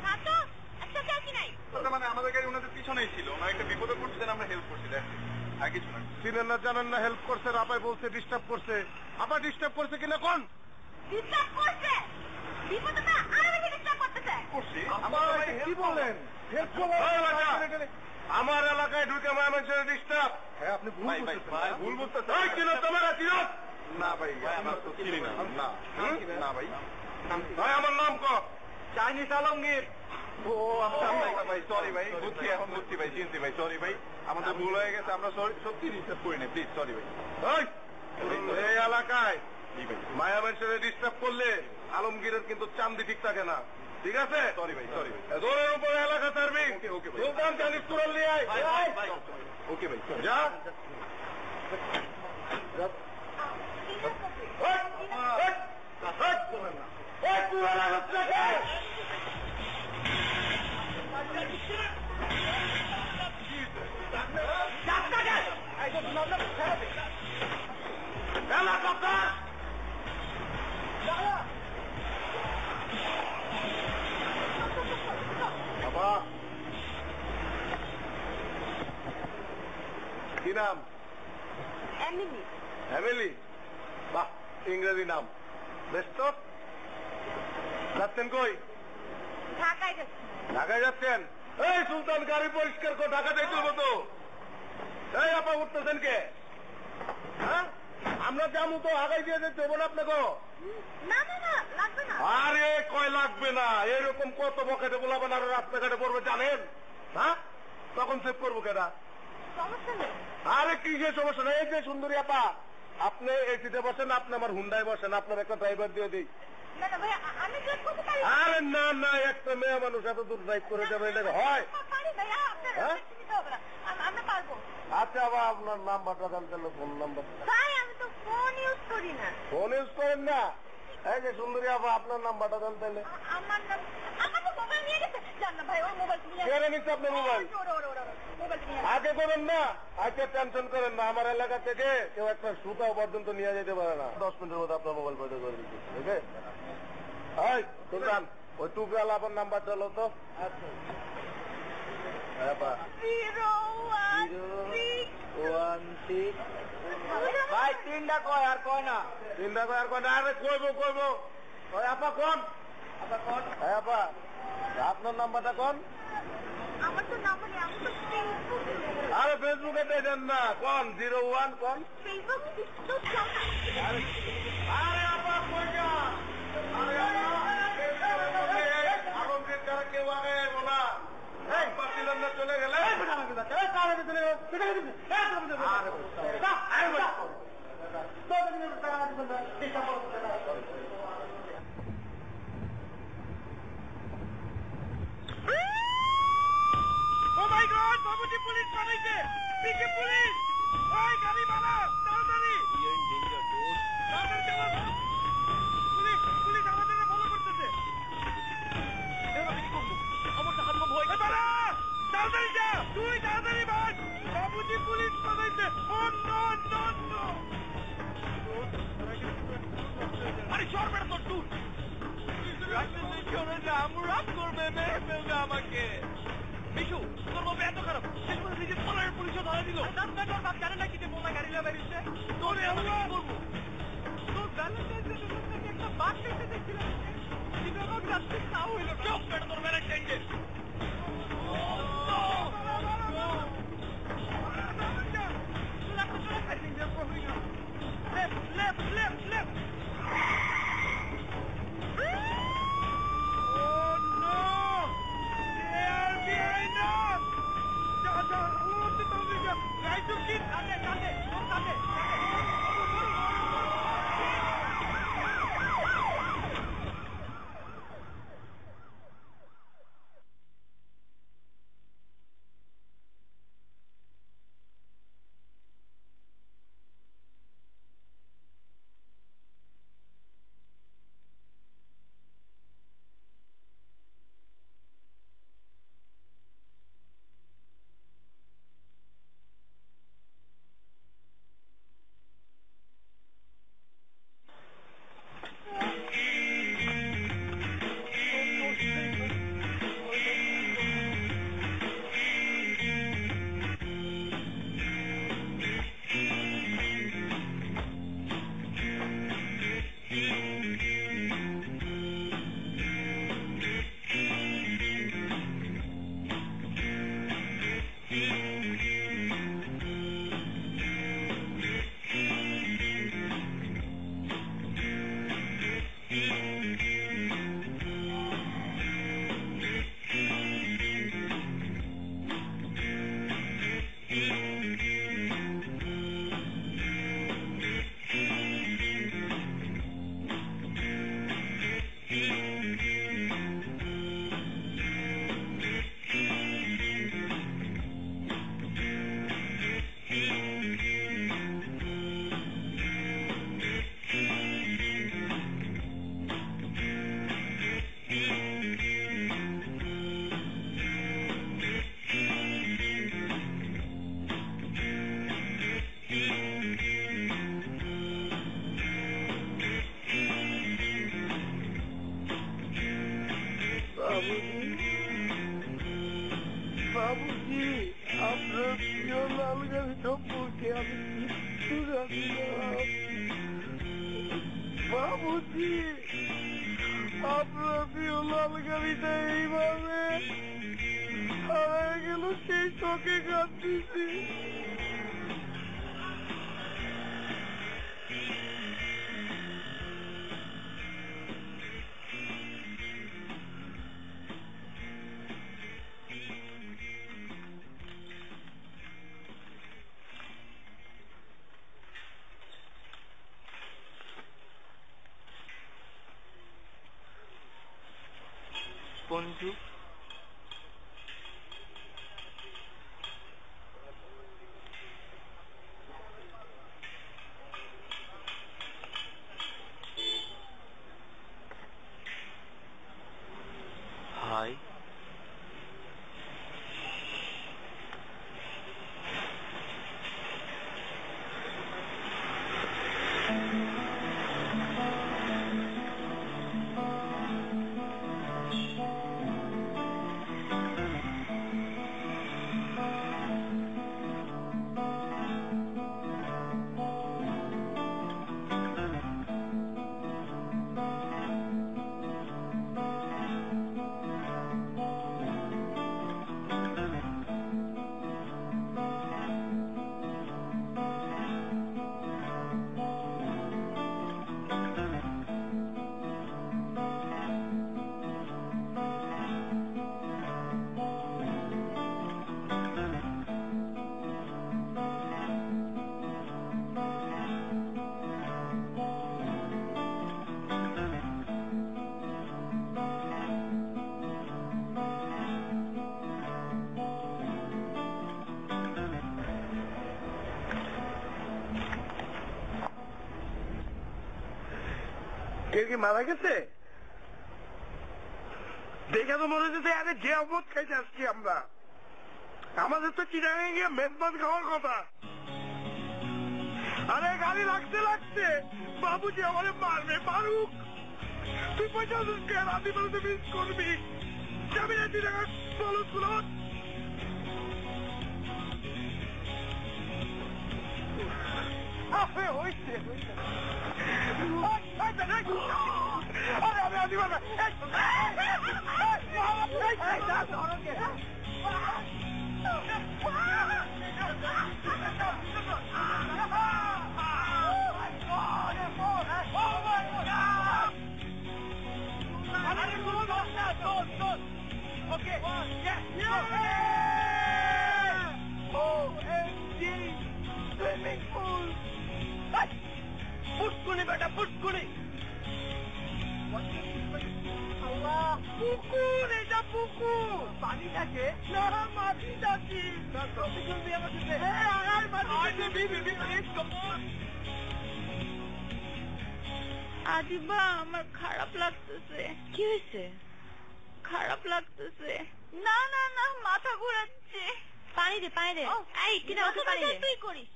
না তো, একসাথে আসি নাই। মানে আমাদের গাড়ি ওনাদের পিছনেই ছিল, ওনার একটা বিপদে পড়ছিলেন, আমরা হেল্প করছি। আর কিছু না। চিনেন না জানেন না, হেল্প করছে। আপাই বলছে ডিস্টার্ব করছে। আপা ডিস্টার্ব করছে কিনা কোন? ডিস্টার্ব করছে? বিপদে না আরো বেশি ডিস্টার্ব করতেছে। করছি? কি বলেন? হেল্প করলেন? আমার এলাকায় ঢুকে মানুষের ডিস্টার্ব। হ্যাঁ, আপনি ভুল বুঝতেছেন। ভুল বুঝতেছেন। এই চিনো তোমরা চিনো? না ভাই, আমরা তো চিনি না। না না ভাই। ভাই আমার নাম ক? চাইনিজ আলমগীর। ও আচ্ছা ভাই, সরি ভাই, বুঝছি, এখন বুঝছি ভাই, চিনছি ভাই, সরি ভাই, আমাদের ভুল হয়ে গেছে, আমরা সত্যি ডিস্টার্ব করি না, প্লিজ সরি ভাই। এই এলাকায় মায়া মানুষের ডিস্টার্ব করলে আলমগীরের কিন্তু চান্দি ঠিক থাকে না, ঠিক আছে? সরি ভাই, সরি ভাই। জোরের উপরে এলাকা সার্ভিস। ওকে ভাই। সুলতান চাইনিজ কুরাল নিয়ে আয়। ওকে ভাই, যা। কি নাম? এমিলি। এমিলি? বাহ, ইংরেজি নাম, বেশ তো। যাচ্ছেন কই? ঢাকায় যাচ্ছি। ঢাকায় যাচ্ছেন? এই সুলতান, গাড়ি পরিষ্কার কর, ঢাকা যাইতে হবে তো। এই আপা উঠতেছেন কে? হ্যাঁ, আমরা যাবো তো, আগাই দিয়ে যেতে হবে না আপনাকে? না না না, লাগবে না। আরে কয় লাগবে না? এরকম কত বকেটে বলাবেন আর রাস্তাঘাটে পড়বে জানেন? হ্যাঁ, তখন সেভ করবো কেনা? সমস্যা নেই। আরে কি যে সমস্যা নেই। এই যে সুন্দরী আপা, আপনি এসিতে বসেন, আপনি আমার হুন্ডায় বসেন, আপনার একটা ড্রাইভার দিয়ে দিই। না না ভাই, আমি ড্রাইভ করতে পারি। আরে না না, একটা মেয়ে মানুষ এত দূর ড্রাইভ করে যাবে, এটা হয়? পারি ভাই, আপনার নিতে হবে না, আমরা পারবো। আচ্ছা, আবার আপনার নাম্বারটা দেন তাহলে, ফোন নাম্বার। ভাই আমি তো ফোন ইউজ করি না। ফোন ইউজ করেন না? এই যে সুন্দরী আপা, আপনার নাম্বারটা দেন তাহলে। আমার তো মোবাইল নিয়ে গেছে। জান না ভাই, ওর মোবাইল নিয়ে কেড়ে নিচ্ছে আপনার মোবাইল? মোবাইল নিয়ে আগে করেন না, আগে টেনশন করেন না। আমার এলাকা থেকে কেউ একটা সুতাও পর্যন্ত নিয়ে যেতে পারে না। 10 মিনিটের মধ্যে আপনার মোবাইল পয়সা করে দিচ্ছি, ঠিক আছে? এই সুলতান, ওই টুকরাল আপনার নাম্বারটা হলো তো। আচ্ছা, 016 ভাই, 3টা কয় আর কয় না। 3টা কয় আর কয় না? আরে কইবো। ওই আপা কোন? হ্যাঁ আপা, আপনার নাম্বারটা কোন? আমার তো নাম্বার নেই, আমি তো ফেসবুক। আরে ফেসবুকে দেন না, কোন? 01 কোন? ফেসবুক তো চাও না। আরে আপা কই যা? আরে আলমগীর ছাড়া কেউ আগে এলো না। এই পাচ্ছিলেন না, চলে গেলে। ও মাই গড, বাবুজি পুলিশ বানাইছে। পিকে পুলিশ। ওই গাড়ি বানা, তাড়াতাড়ি। তাড়াতাড়ি চালাও। পুলিশ আমাদের ফলো করতেছে। এবার আমি কি করবো? আমার তো হাত পা ভয়। তাড়াতাড়ি যা, তুই তাড়াতাড়ি ভাগ। বাবুজি পুলিশ বানাইছে। ও নো মেরে ফেলবে আমাকে। বিশু, তোর বাবা এত খারাপ, শেষ পর্যন্ত নিজের পরের পুলিশও ধরা দিল। তোর বাপ জানে না কি যে বোমা গাড়ি বেরিয়েছে? তোর আমি কি করবো? তোর ভ্যালেন্টাইন ডে থেকে একটা বাঘ দেখতে দেখছিলাম, কিন্তু আমার রাত্রে তাও হইল না। চুপ, এটা তোর Valentine day. Left, left, left. Oh no! They are behind us! Try to keep বাবুজি, আপনার প্রিয় লাল গাড়ি সম্পর্কে আমি কিচ্ছু জানি না। বাবুজি, আপনার প্রিয় লাল গাড়িটা এইভাবে হারায় গেল, সেই শোকে কাঁদতেছি। পঞ্জু, হাই। কেউ কি মারা গেছে? দেখে তো মনে হচ্ছে আরে যে অবধ খাইতে আসছি আমরা। আমাদের তো চিটাগাঙে গিয়ে মেজবান খাওয়ার কথা। আরে গাড়ি লাগতে লাগতে বাবুজি আমারে মারবে, মারুক। তুই পয়সা রাতে বেরোতে মিস করবি। যাবি না তুই টাকা বলুন বলুন হয়েছে আরে আমি আদি বাবা Okay. Yes. Yeah. OMG. Swimming pool. পুষ্কুনি বেটা পুষ্কুনি আল্লাহ পুকুর এটা পুকুর পানি থাকে না মাটি থাকে আদিবা আমার খারাপ লাগতেছে। কি হয়েছে? খারাপ লাগতেছে। না না না মাথা ঘুরাচ্ছে। পানি দে পানি দে। এই কিনা ওকে পানি দে। তুই করিস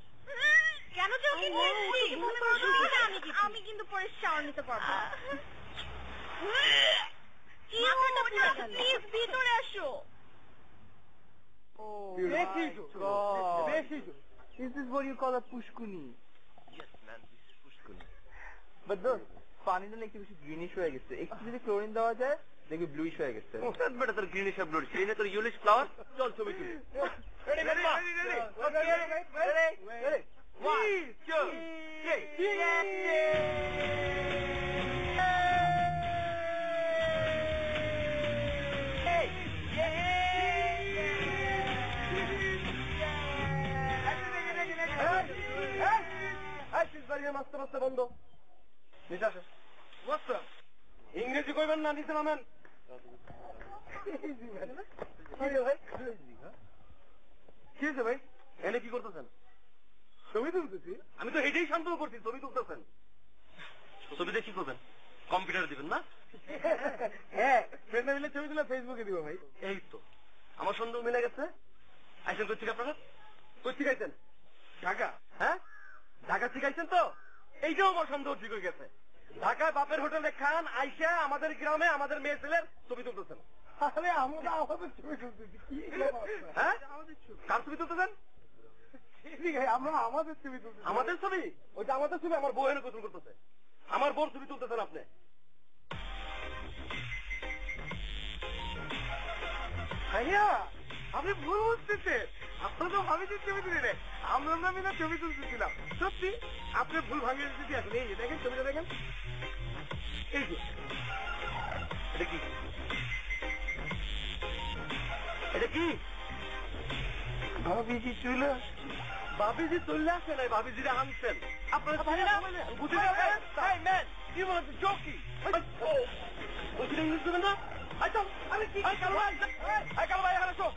কেন? আমি কিন্তু পরে শাওয়ার নিতে পারবো। প্লিজ ভিতরে আসো। This is what you call a pushkuni. Yes, man, this is pushkuni. But those পানিটা একটু বেশি গ্রিনিশ হয়ে গেছে, একটু যদি ক্লোরিন দেওয়া যায় দেখবি ব্লুইশ হয়ে গেছে। বেটা তোর গ্রিনিশ আর ব্লুইশ এই তোর ইউলিশ ফ্লাওয়ার চল ছবি তুলি। Ready ready ready okay ready 1 2 বন্ধ ইংরেজি কইবেন না নিচে নামেন। কি হয়েছে ভাই? এনে কি করতেছেন? ছবি তুলতেছি। আমি তো এটাই শান্ত করছি, ছবি তুলতেছেন। ছবিতে কি করবেন? কম্পিউটারে দিবেন না? হ্যাঁ, ফ্রেন্ডরা মিলে ছবি তুলে ফেসবুকে দিব ভাই। এই তো আমার সন্দেহ মিলে গেছে। আইসেন কোথা থেকে আপনারা? কোথা থেকে আইসেন? ঢাকা। হ্যাঁ, ঢাকা থেকে আইসেন তো? এইটাও আমার সন্দেহ ঠিক হয়ে গেছে। ঢাকায় বাপের হোটেলে খান, আইসা আমাদের গ্রামে আমাদের মেয়ে ছেলের ছবি তুলতেছেন। আরে আমরা আমাদের ছবি তুলতেছি। হ্যাঁ, কার ছবি তুলতেছেন? আমরা আমাদের ছবি তুলতেছি। আমাদের ছবি? ওইটা আমাদের ছবি। আমার বউ এনে গোসল করতেছে। আমার বউর ছবি তুলতেছেন আপনি। ভাইয়া আপনি ভুল বুঝতেছেন। আপনারা তো ভাবিছেন ছবি তুলে নেই, আমরা না ছবি তুলতেছিলাম। সত্যি আপনি ভুল ভাঙিয়ে দিতে এখন। এই যে দেখেন ছবিটা দেখেন, এই যে এটা কি? এটা কি? ভাবিজি চলে আসছে। ভাবিজি চলে আসে নাই, ভাবিজিরা আনছেন আপনারা। বুঝে যাবেন কি বলছেন? চৌকি ওইটা ইউজ করবেন না। আচ্ছা আরে কি কালো ভাই, কালো ভাই এখানে আসো।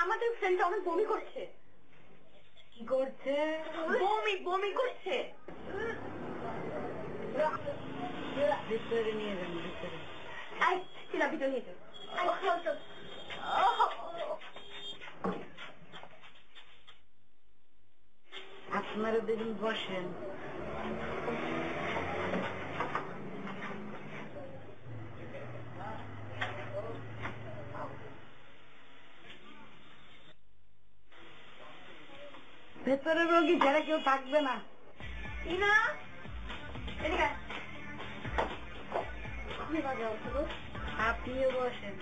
আমাদের ফ্রেন্ড অনেক বমি করছে। কি করছে? বমি করছে। ভিতরে নিয়ে যান, ভিতরে। ভিতরে নিয়ে যান। আপনারা দুজন বসেন। ভেতরে রোগী যারা কেউ থাকবে না। ইনা এদিকে আপনিও বসেন।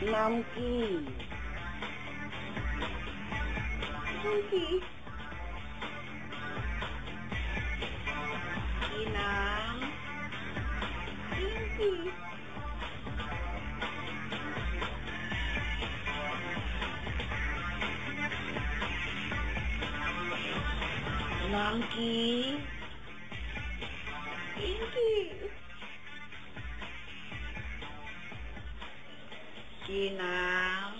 নাম কি? কি কি নাম? পিঙ্কি। নাম কি? পিঙ্কি। কি নাম?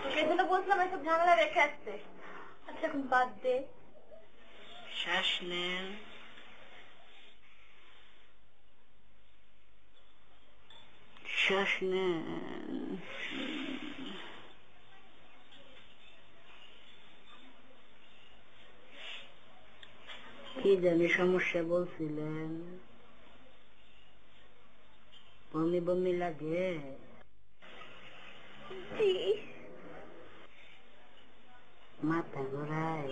তোকে জন্য বলছিলাম এসব ঝামেলা রেখে আসতে। আচ্ছা এখন বাদ দে। শ্বাস নেন। শ্বাস নেন। কি জানি সমস্যা বলছিলেন? বমি বমি লাগে? জি। মাথা ঘোরায়?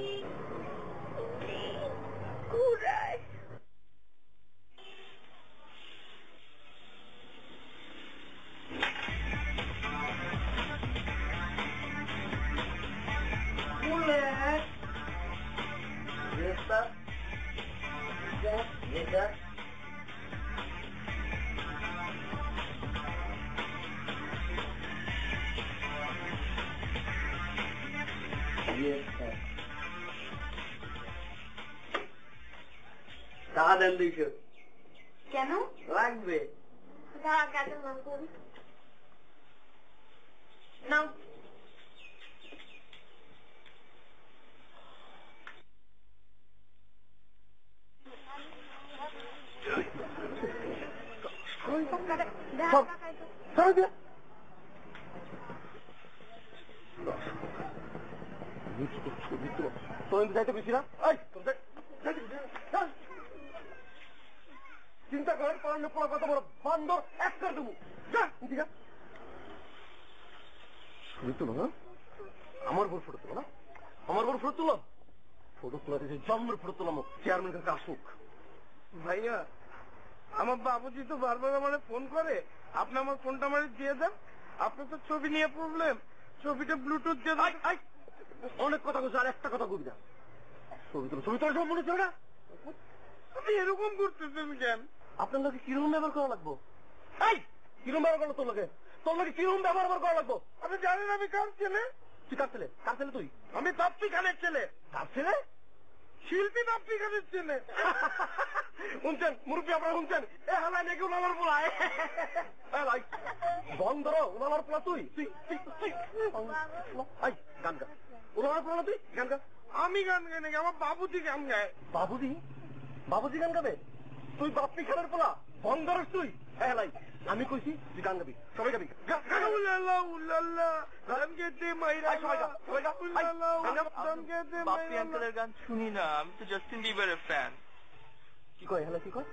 ঘুরায়। টাকা দেন 200। কেন? লাগবে। দাঁড়া কাজের নাম করি। নাও। চিন্তা করেন পড়ানো পড়া কত বড় বান্দর এক করে দেবো। ছবি তুলো না, আমার বড় ফটো তুলো না, আমার বড় ফটো তুলো। ফটো তোলা দিয়েছে জন্মের ফটো তোলাম চেয়ারম্যান কাছে আসুক। ভাইয়া আমার বাবুজি তো বারবার আমার ফোন করে, আপনি আমার ফোনটা আমার দিয়ে দেন। আপনার তো ছবি নিয়ে প্রবলেম, ছবিটা ব্লুটুথ দিয়ে দেন। অনেক কথা বলছে, আর একটা কথা কবি না। ছবি তুলো, ছবি তোলা সব মনে ছিল না। আপনি এরকম করতেছেন কেন? আপনার লোকে কিরকম ব্যবহার করা লাগবো? এই কিরকম ব্যবহার করলো তোর লোকে? তোর লোকে কিরকম ব্যবহার করা লাগবো? আপনি জানেন আমি কার ছেলে? তুই কার ছেলে? কার ছেলে তুই? আমি বাপ্পি খানের ছেলে। কার ছেলে? শিল্পী বাপ্পি খানের ছেলে। শুনছেন মুরব্বী, আপনারা শুনছেন? এ হালাই নাকি উনালার পোলায়। ভাই বন্ধ ধরো, উনালার পোলা তুই? তুই গান গা। উনালার পোলা তুই গান গা। আমি গান গাই নাকি? আমার বাবুজি গান গায়। বাবুজি? বাবুজি গান গাবে? তুই বাপ্পি খানের পোলা বন্ধ ধরস তুই? হেলাই আমি কইছি তুই গান গাবি, সবাই গাবি। উল্লাল্লাহ উল্লাল্লাহ গান গেতে মাইরা। বাপ্পি আঙ্কেলের গান শুনি না, আমি তো জাস্টিন বিবারের ফ্যান। কি কয় হেলা কি কয়?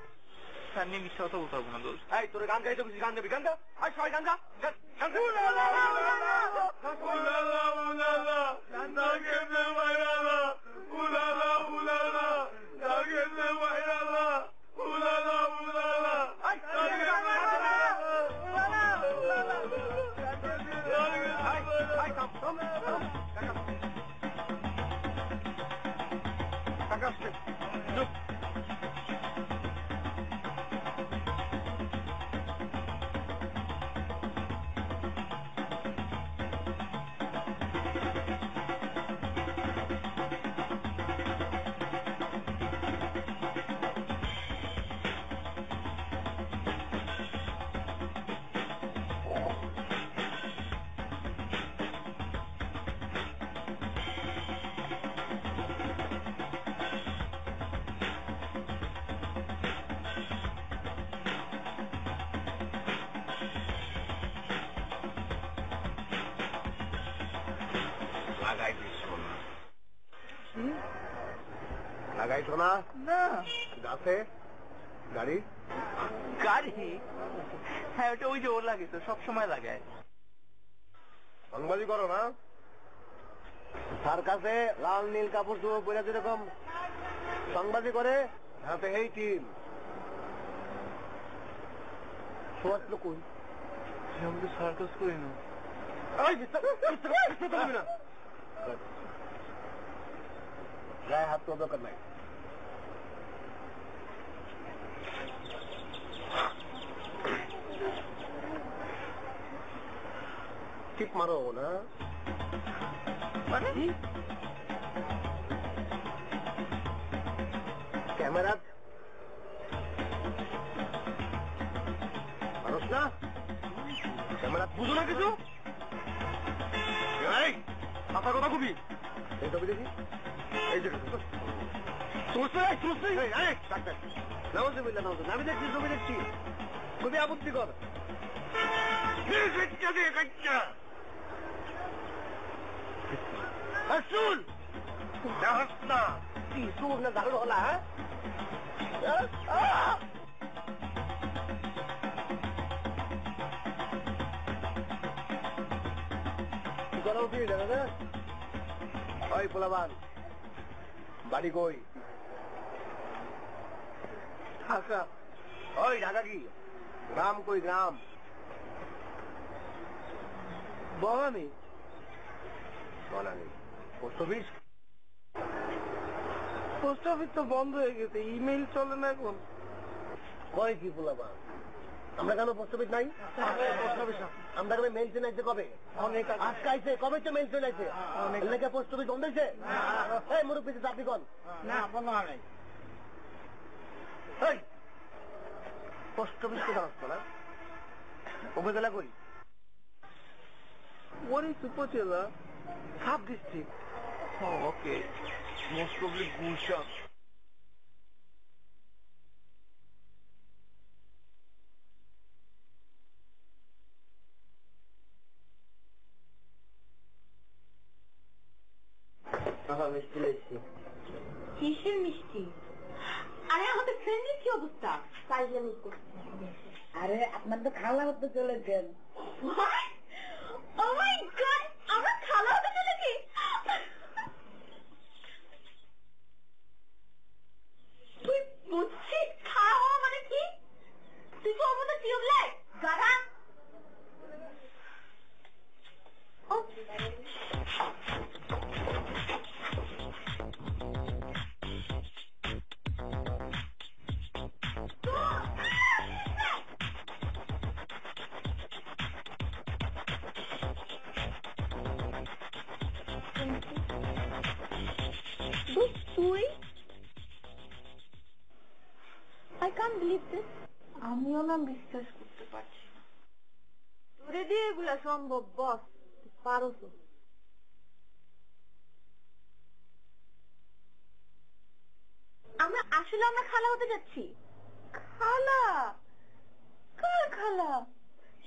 ফ্যান নিয়ে মিথ্যা কথা বলতে হবে না দোস্ত। এই তোর গান গাইতে বলছি, গান গাবি, গান গা। আই সবাই গান গা। লাগাইছো না? না গাছে গাড়ি? গাড়ি? হ্যাঁ ওটা ওই যে ওর লাগে তো, সবসময় লাগায়। সাংবাদিক করো না? তার কাছে লাল নীল কাপড় চোপড় পরে যেরকম সাংবাদিক করে, হাতে এই টিম সোয়াট লোক। আমি তো সার্কাস করি না। গায়ে হাত তো দরকার নাই। ঠিক মারো না মানে ক্যামেরা মানুষ না ক্যামেরা বুঝো না কিছু মাথা কথা কবি এই ছবি দেখি এই যে আমি দেখছি ছবি দেখছি খুবই আপত্তিকর শুন না সুর না দারুণ হলা হ্যাঁ করা উচিত দাদা ওই পোলাবান বাড়ি কই ঢাকা ওই ঢাকা কি গ্রাম কই গ্রাম বনানি বনানি পোস্ট অফিস তো বন্ধ হয়ে গেছে ইমেইল চলে না এখন কয় কি পোলাবান আমরা কেন পোস্ট অফিস নাই আমরা কেন মেইল চলে আসছে কবে অনেক আজকে আইছে কবে তো মেইল চলে আসছে অনেকে পোস্ট অফিস বন্ধ হয়েছে এই মুরব্বী আপনি কোন না বন্ধ হয় নাই পোস্ট অফিস তো জানাচ্ছ না উপজেলা করি ওর উপজেলা সাব ডিস্ট্রিক্ট ওকে মোস্ট প্রবলি গুলশান মিষ্টি লাগছে কিসের মিষ্টি? আরে আমাদের ফ্রেন্ডের কি অবস্থা? সাইজলামি করছে। আরে আপনার তো খালা হতে চলেছেন। ও মাই গড, আমরা খালা হতে চলেছি। তুই বুঝছিস খাওয়া হওয়া মানে কি? তুই তো আমাদের টিউবলাইট গাধা। তুই I can't believe this. আমিও না বিশ্বাস করতে পারছি না। তোরে দিয়ে এগুলা সম্ভব বস, পারো তো। আমরা খালা হতে যাচ্ছি। খালা? কার খালা?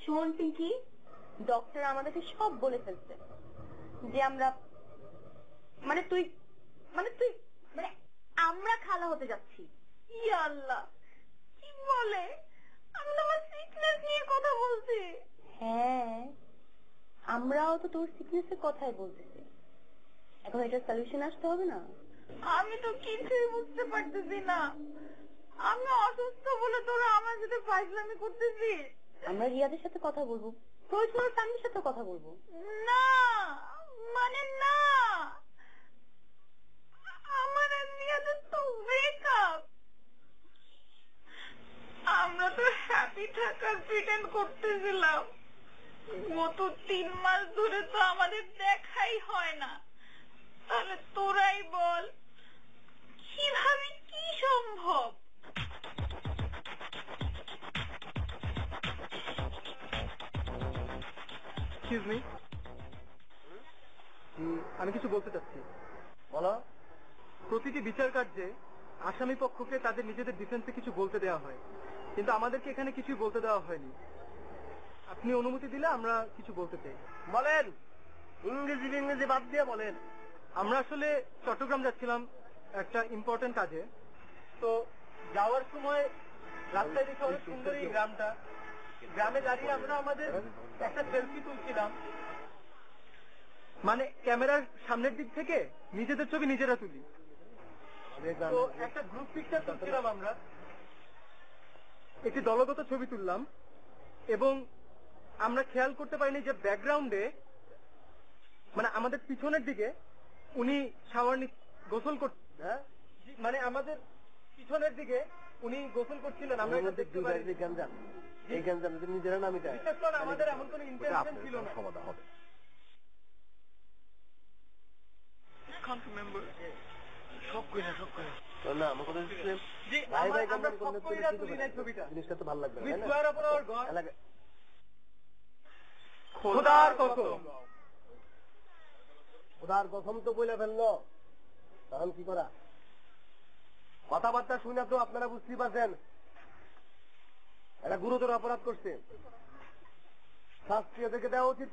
শোন পিঙ্কি, ডক্টর আমাদেরকে সব বলে ফেলছে যে আমরা আমরা খালা হতে যাচ্ছি। ইয়া আল্লাহ, কি বলে? আমি তো আমার সিকনেস নিয়ে কথা বলছি। হ্যাঁ, আমরাও তো তোর সিকনেসের কথাই বলতেছি। এখন এটা সলিউশন আসতে হবে না? আমি তো কিছুই বুঝতে পারতেছি না। আমি অসুস্থ বলে তোরা আমার সাথে ফাইজলামি করতেছিস। আমরা রিয়াদের সাথে কথা বলবো, প্রয়োজনের ফ্যামিলির সাথে কথা বলবো। না মানে না, আমার আর রিয়াদের তো ব্রেকআপ। আমরা তো হ্যাপি থাকার প্রিটেন্ড করতেছিলাম। গত 3 মাস ধরে তো আমাদের দেখাই হয় না। তাহলে তোরাই বল কিভাবে কি সম্ভব? আমি কিছু বলতে চাচ্ছি। বলো। প্রতিটি বিচার কার্যে আসামি পক্ষকে তাদের নিজেদের ডিফেন্সে কিছু বলতে দেওয়া হয়, কিন্তু আমাদেরকে এখানে কিছুই বলতে দেওয়া হয়নি। আপনি অনুমতি দিলে আমরা কিছু বলতে চাই। বলেন, ইংরেজি বাদ দিয়ে বলেন। আমরা আসলে চট্টগ্রাম যাচ্ছিলাম একটা ইম্পর্টেন্ট কাজে। তো যাওয়ার সময় রাস্তায় দেখে অনেক সুন্দর এই গ্রামটা। গ্রামে দাঁড়িয়ে আমরা আমাদের একটা সেলফি তুলছিলাম, মানে ক্যামেরার সামনের দিক থেকে নিজেদের ছবি নিজেরা তুলি। তো একটা গ্রুপ পিকচার তুলছিলাম আমরা, একটি দলগত ছবি তুললাম এবং আমরা খেয়াল করতে পারিনি যে ব্যাকগ্রাউন্ডে মানে আমাদের পিছনের দিকে উনি শাওয়ার গোসল করছেন। হ্যাঁ, মানে আমাদের পিছনের দিকে উনি গোসল করছিলেন। আমরা এটা দেখতে পারি। এই গঞ্জাম নিজেরা নামি যায়, আমাদের এমন কোনো ইন্টেনশন ছিল না। সমাধান হবে। না আমার কথা হচ্ছে জিনিসটা তো ভালো লাগবে। খোদার কসম, খোদার কসম তো বলে ফেললো, তখন কি করা? কথাবার্তা শুনে তো আপনারা বুঝতেই পারছেন এটা গুরুতর অপরাধ করছে, শাস্তি এদেরকে দেওয়া উচিত।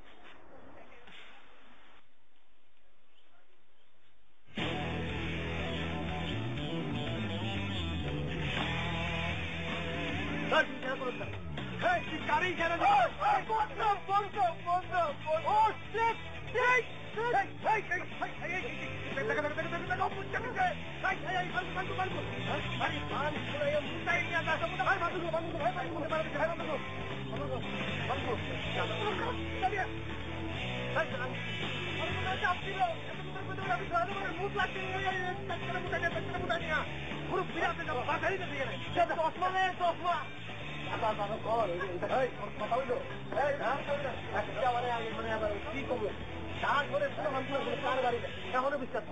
এখনো বিশ্বাস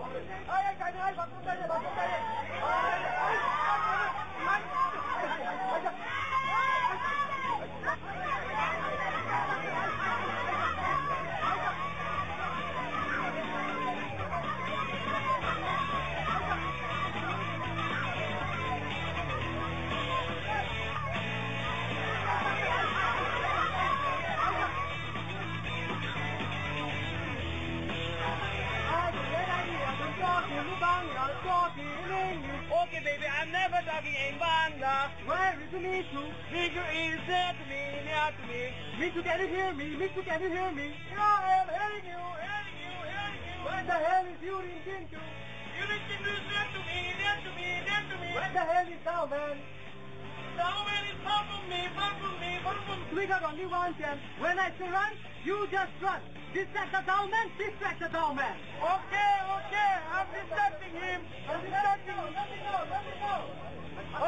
Okay, baby, I'm never talking in Bangla. Where is the Mitu? Mitu is there to me, near to me. Mitu, can you hear me? Mitu, can you hear me? Yeah, I am hearing you, hearing you, hearing you. What the hell is you reaching to? You reaching to near to me, near to me, near to me. What the hell is now, man? Now, man, is far from me, far from me, far from me. We got only one chance. When I say run, you just run. Distract the down man, distract the down man. Okay, okay, I'm distracting him. I'm distracting him. Let me know.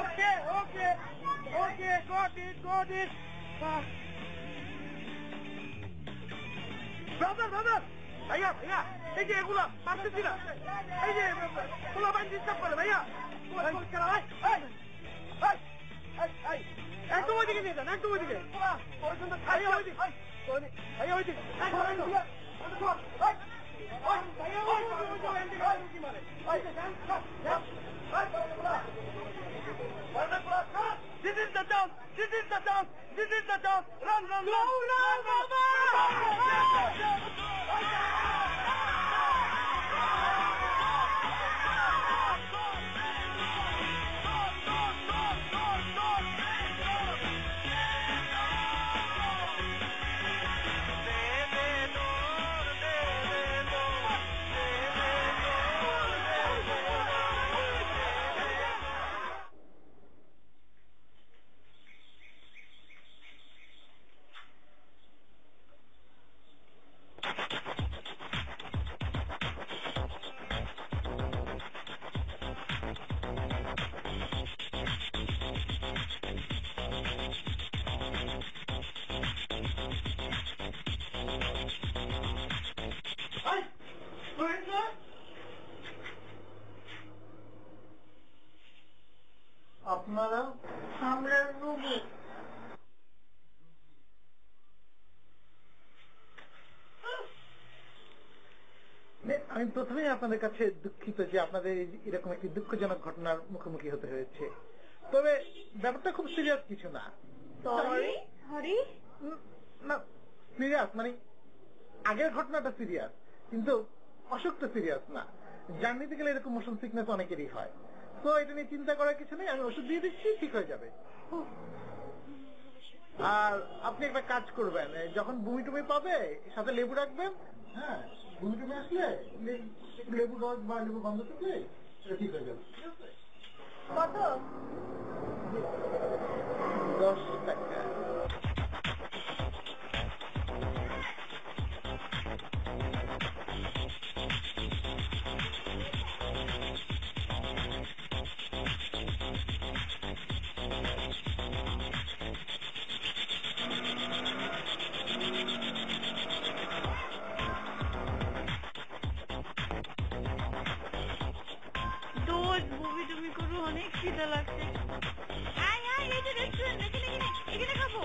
Okay, okay, okay, got it. Brother, ভাইয়া, এই যে এগুলা পারতেছি না। এই যে পোলা বাইন disturb করে ভাইয়া। একদম ওইদিকে নিয়ে যান, একদম ওইদিকে। This is the dance. Run, Baba! আপনারা? আমরা রোগী। আমি প্রথমেই আপনাদের কাছে দুঃখিত যে আপনাদের এরকম একটি দুঃখজনক ঘটনার মুখোমুখি হতে হয়েছে, তবে ব্যাপারটা খুব সিরিয়াস কিছু না। না সিরিয়াস মানে আগের ঘটনাটা সিরিয়াস, কিন্তু অসুখটা সিরিয়াস না। জার্নিতে গেলে এরকম মোশন সিকনেস অনেকেরই হয়, তো এটা নিয়ে চিন্তা করার কিছু নেই। আমি ওষুধ দিয়ে দিচ্ছি, ঠিক হয়ে যাবে। আর আপনি একটা কাজ করবেন, যখন বমি টুমি পাবে সাথে লেবু রাখবেন। হ্যাঁ, বমি টুমি আসলে লেবু রস বা লেবু গন্ধ থাকলে সেটা ঠিক হয়ে যাবে। কত? 10 টাকা। মজা লাগছে। আয় আয়, এই যে রেস্টুরেন্ট, এখানে খাবো।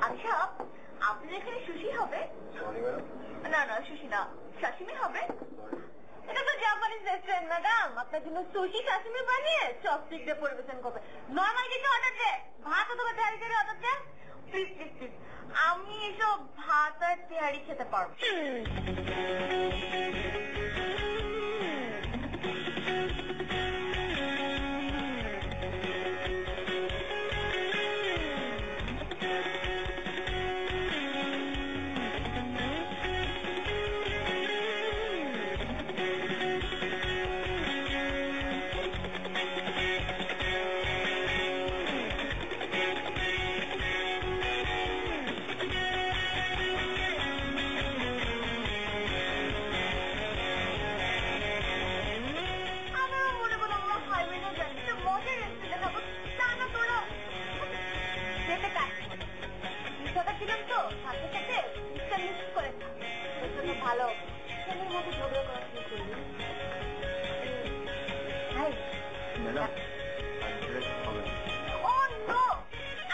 আচ্ছা, আপনার এখানে সুশি হবে? না সুশি না, সাশিমি হবে। এটা তো জাপানিজ রেস্টুরেন্ট ম্যাডাম, আপনার জন্য সুশি সাশিমি বানিয়ে চপস্টিক দিয়ে পরিবেশন করবে। নর্মাল কিছু অর্ডার দে, ভাত অথবা তেহারি করে অর্ডার দে। প্লিজ প্লিজ প্লিজ, আমি এসব ভাত আর তেহারি খেতে পারবো। ভালো ছেলের মতো ঝগড়া করা শুরু করলি।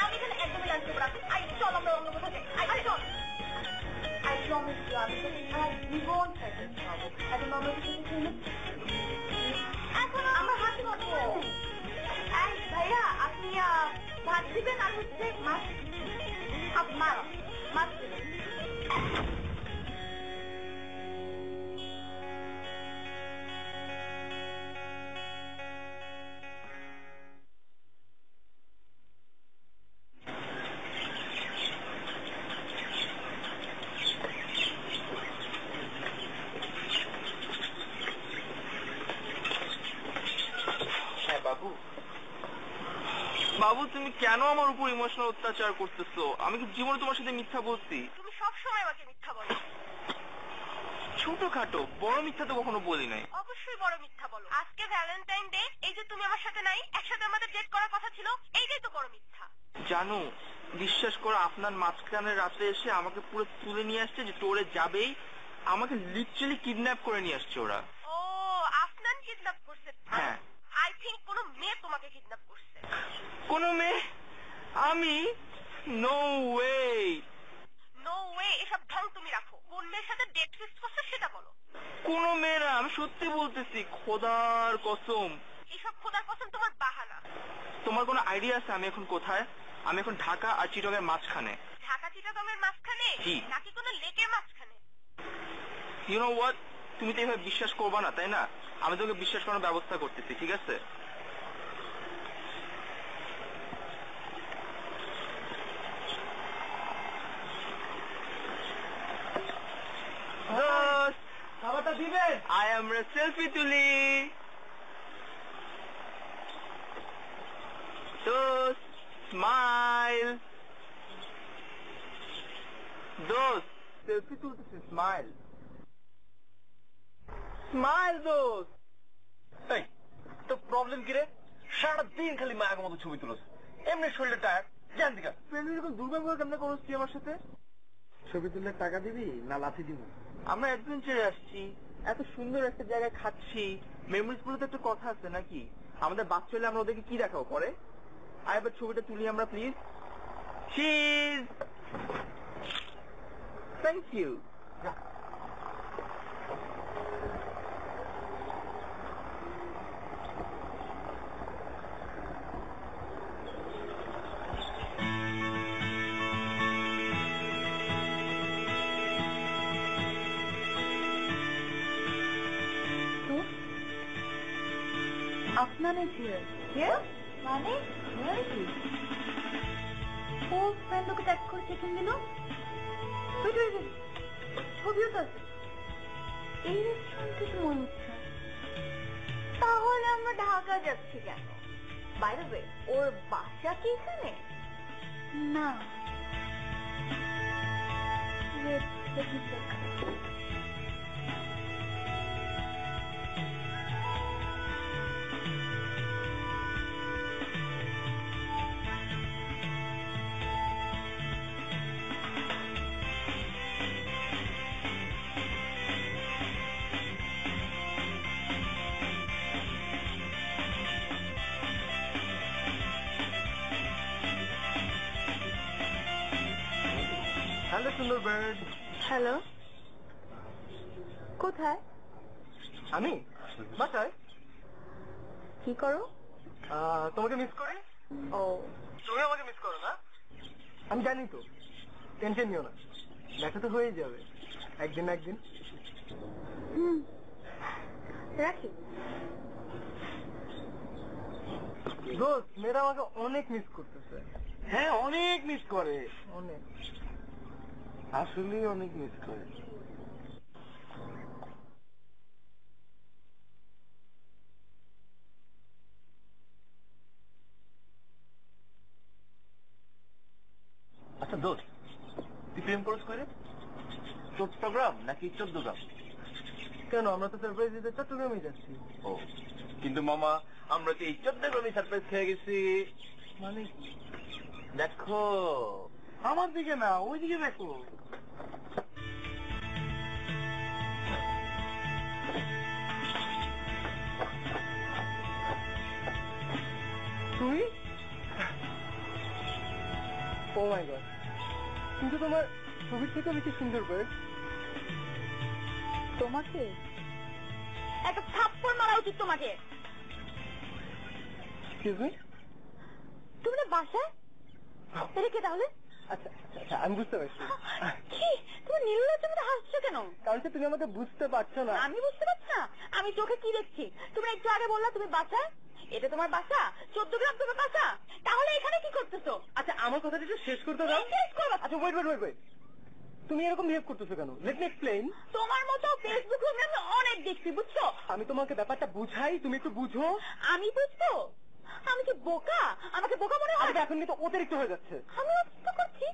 আমি এখানে একদমই লাঞ্চ করবো না। চল আমরা অন্য কোথাও যাই। চল, I promise you, আমি তোকে সারা জীবন খাইতে খাবো। এখন আমরা কিছু খেলে এখন আমরা হাত খাবো। ভাইয়া, আপনি ভাত দিবেন আর হচ্ছে মাছ মাছ দিবেন। বাবু, তুমি কেন আমার উপর ইমোশনাল অত্যাচার করতেছো? আমি কি জীবনে তোমার সাথে মিথ্যা বলছি? তুমি সবসময় আমাকে মিথ্যা বলো। ছোটখাটো, বড় মিথ্যা তো কখনো বলি নাই। অবশ্যই বড় মিথ্যা বলো। আজকে ভ্যালেন্টাইন ডে, এই যে তুমি আমার সাথে নাই, একসাথে আমাদের ডেট করার কথা ছিল, এইটাই তো বড় মিথ্যা। জানো, বিশ্বাস করো, আপনার মাঝখানে রাতে এসে আমাকে পুরো তুলে নিয়ে আসছে যে টোরে যাবেই, আমাকে লিটারালি কিডন্যাপ করে নিয়ে আসছে ওরা। ও, আফনান কিডন্যাপ করছে? হ্যাঁ। আই থিংক কোনো মেয়ে তোমাকে কিডন্যাপ করছে। কোনো মেয়ে? আমি? No way. নো ওয়ে, এসব ঢং তুমি রাখো। কোন মেয়ের সাথে ডেট ফিক্স করছে সেটা বলো। কোনো মেয়ে না, আমি সত্যি বলতেছি, খোদার কসম। এসব খোদার কসম তোমার বাহানা। তোমার কোনো আইডিয়া আছে আমি এখন কোথায়? আমি এখন ঢাকা আর চিটগের মাঝখানে। ঢাকা চিটাগংয়ের মাঝখানে নাকি কোনো লেকের মাঝখানে? ইউ নো হোয়াট, তুমি তো এভাবে বিশ্বাস করবা না, তাই না? আমি তোকে বিশ্বাস করার ব্যবস্থা করতেছি, ঠিক আছে? খাবারটা দিবেন? আয় আমরা সেলফি তুলি। দোস্ত স্মাইল। দোস্ত সেলফি তুলতেছি, স্মাইল স্মাইল। দোস্ত এই তো প্রবলেম কি রে? সারাদিন খালি মায়ের মতো ছবি তুলোস, এমনি শরীরটা টায়ার। জান দিকা ফ্রেন্ড এরকম দুর্ব্যবহার কেমন করছিস তুই আমার সাথে? ছবি তুললে টাকা দিবি না লাথি দিব? আমরা অ্যাডভেঞ্চারে আসছি, এত সুন্দর একটা জায়গায় খাচ্ছি, মেমোরিজ গুলো তো একটা কথা আছে নাকি? আমাদের বাচ্চা হলে আমরা ওদেরকে কি দেখাবো পরে? আয় এবার ছবিটা তুলি আমরা please. Cheese. Thank you. Afnan is here. Here? মানে? Where is he? ও ফ্রেন্ড ওকে ট্যাগ করে চেকিং দিল। ছবিও তো আছে। এই রেস্টুরেন্ট থেকে মনে হচ্ছে। তাহলে আমরা ঢাকা যাচ্ছি কেন? বাই দ্য ওয়ে, ওর বাসা কি এখানে? না। Wait, let me check. সুন্দর বার্ড। হ্যালো, কোথায়? আমি বাসায়। কি করো? তোমাকে মিস করি। ও, তুমি আমাকে মিস করো না? আমি জানি তো, টেনশন নিও না, দেখা তো হয়ে যাবে একদিন না একদিন। রাখি। দোস্ত, মেয়েরা আমাকে অনেক মিস করতেছে। হ্যাঁ, অনেক মিস করে, অনেক, আসলে অনেক মিস করে। আচ্ছা দোস্ত, তুই প্রেম করছ করে চট্টগ্রাম নাকি 14 গ্রাম? কেন, আমরা তো সারপ্রাইজ দিতে চট্টগ্রামে যাচ্ছি। ও, কিন্তু মামা আমরা তো এই 14 গ্রামে সারপ্রাইজ খেয়ে গেছি। মানে কি? দেখো আমার দিকে না, ওইদিকে দেখো। তুমি? ও মাই গড, কিন্তু তোমার ছবির থেকে বেশি সুন্দর বার্ড। তোমাকে একটা থাপ্পড় মারা উচিত তোমাকে। Excuse me? তুমি না বাসায়? এটা কে তাহলে? আচ্ছা আচ্ছা আচ্ছা, আমি বুঝতে পারছি। কি তুমি নির্লজ্জের মতো হাসছো কেন? কারণ কি তুমি আমাকে বুঝতে পারছো না? আমি বুঝতে পারছি না, আমি চোখে কি দেখছি? তুমি একটু আগে বললা তুমি বাসায়, এটা তোমার বাসা, 14 গ্রাম তোমার বাসা, তাহলে এখানে কি করতেছো? আচ্ছা, আমার কথাটা একটু শেষ করতে দাও। শেষ করো। আচ্ছা, ওয়েট ওয়েট ওয়েট ওয়েট, তুমি এরকম বিহেভ করতেছো কেন? Let me explain. তোমার মতো ফেসবুক রুমে আমি অনেক দেখছি, বুঝছো? আমি তোমাকে ব্যাপারটা বুঝাই, তুমি একটু বুঝো। আমি বুঝতো? আমি কি বোকা? আমাকে বোকা মনে হয়? আরে এখন কিন্তু অতিরিক্ত হয়ে যাচ্ছে। আমি অতিরিক্ত করছি?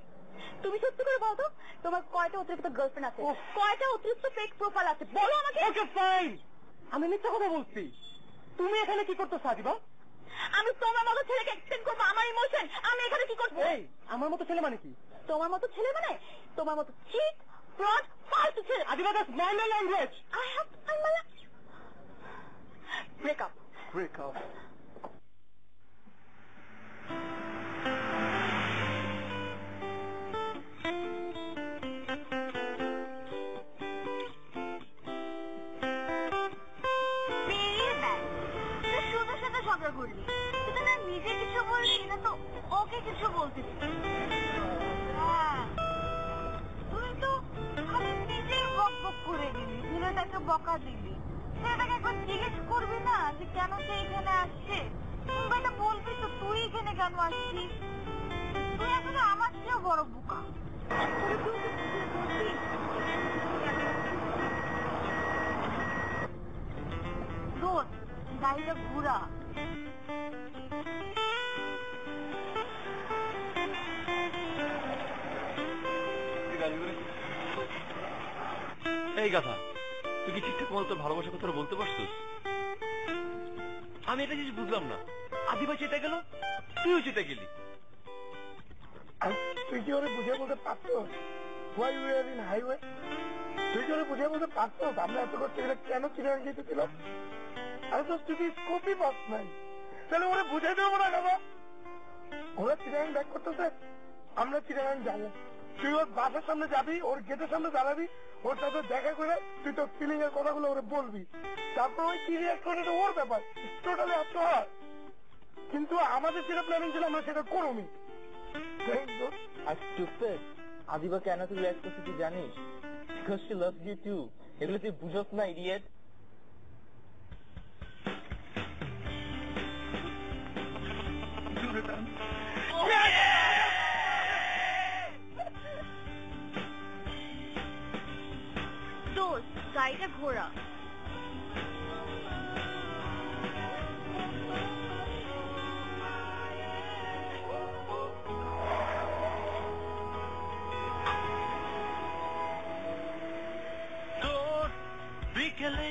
তুমি সত্যি করে বলো তো, তোমার কয়টা অতিরিক্ত গার্লফ্রেন্ড আছে? কয়টা অতিরিক্ত ফেক প্রোফাইল আছে? বলো আমাকে। ওকে ফাইন, আমি মিথ্যা কথা বলছি। তুমি এখানে কি করতেছো আজিবা? আমি তোমার মতো ছেলেকে এক্সটেন্ড করবো আমার ইমোশন। আমি এখানে কি করবো? এই, আমার মতো ছেলে মানে কি? তোমার মতো ছেলে মানে তোমার মতো চিট, ফ্রড, ফালতু ছেলে। Ajiba, that's not my language. Breakup. Breakup? ঝগড়া করলি, তুই না নিজে কিছু বললি না তো ওকে কিছু বলতেছিস। হ্যাঁ, তুই তো খালি নিজেই বক বক করে দিলি, ছেলেটাকে বকা দিলি। ছেলেটাকে একবার জিজ্ঞেস করবি না যে কেন সে এখানে আসছে? তুই এটা বলবি তো তুই এখানে কেন আসছিস? তুই আসলে আমার চেয়েও বড় বোকা। দোস্ত, গাড়িটা ঘুরা। এই গাধা, তুই কি ঠিকঠাক মতো তোর ভালোবাসার কথাটা বলতে পারছিস? আমি এটা কিছু বুঝলাম না। আদিবা চেতে গেল, তুইও চেতে গেলি। তুই কি ওরে বুঝে বলতে পারছো? Why we are in highway? তুই কি ওরে বুঝে বলতে পারছো আমরা এত করতে গেলে কেন চিরাং যেতেছিলাম? আরে তো তুই স্কোপই পাস নাই, তাহলে ওরে বুঝে দেবো না কেন? ওরা চিরাং ব্যাক করতেছে, আমরা চিরাং যাবো। তুই ওর বাসের সামনে যাবি, ওর গেটের সামনে দাঁড়াবি, ওর সাথে দেখা করে তুই তোর ফিলিং এর কথাগুলো ওরে বলবি, তারপর ওই কি রিয়াক্ট করে এটা ওর ব্যাপার, টোটালি আপ টু হার। কিন্তু আমাদের যেটা প্ল্যানিং ছিল আমরা সেটা করবি। আর স্টুপিড, আদিবা কেন তুই রিঅ্যাক্ট করছিস তুই জানিস? Because she loves you too. এগুলো তুই বুঝছ না, ইডিয়েট। দোস্ত, গাড়িটা ঘোরা। তোর বিকেলে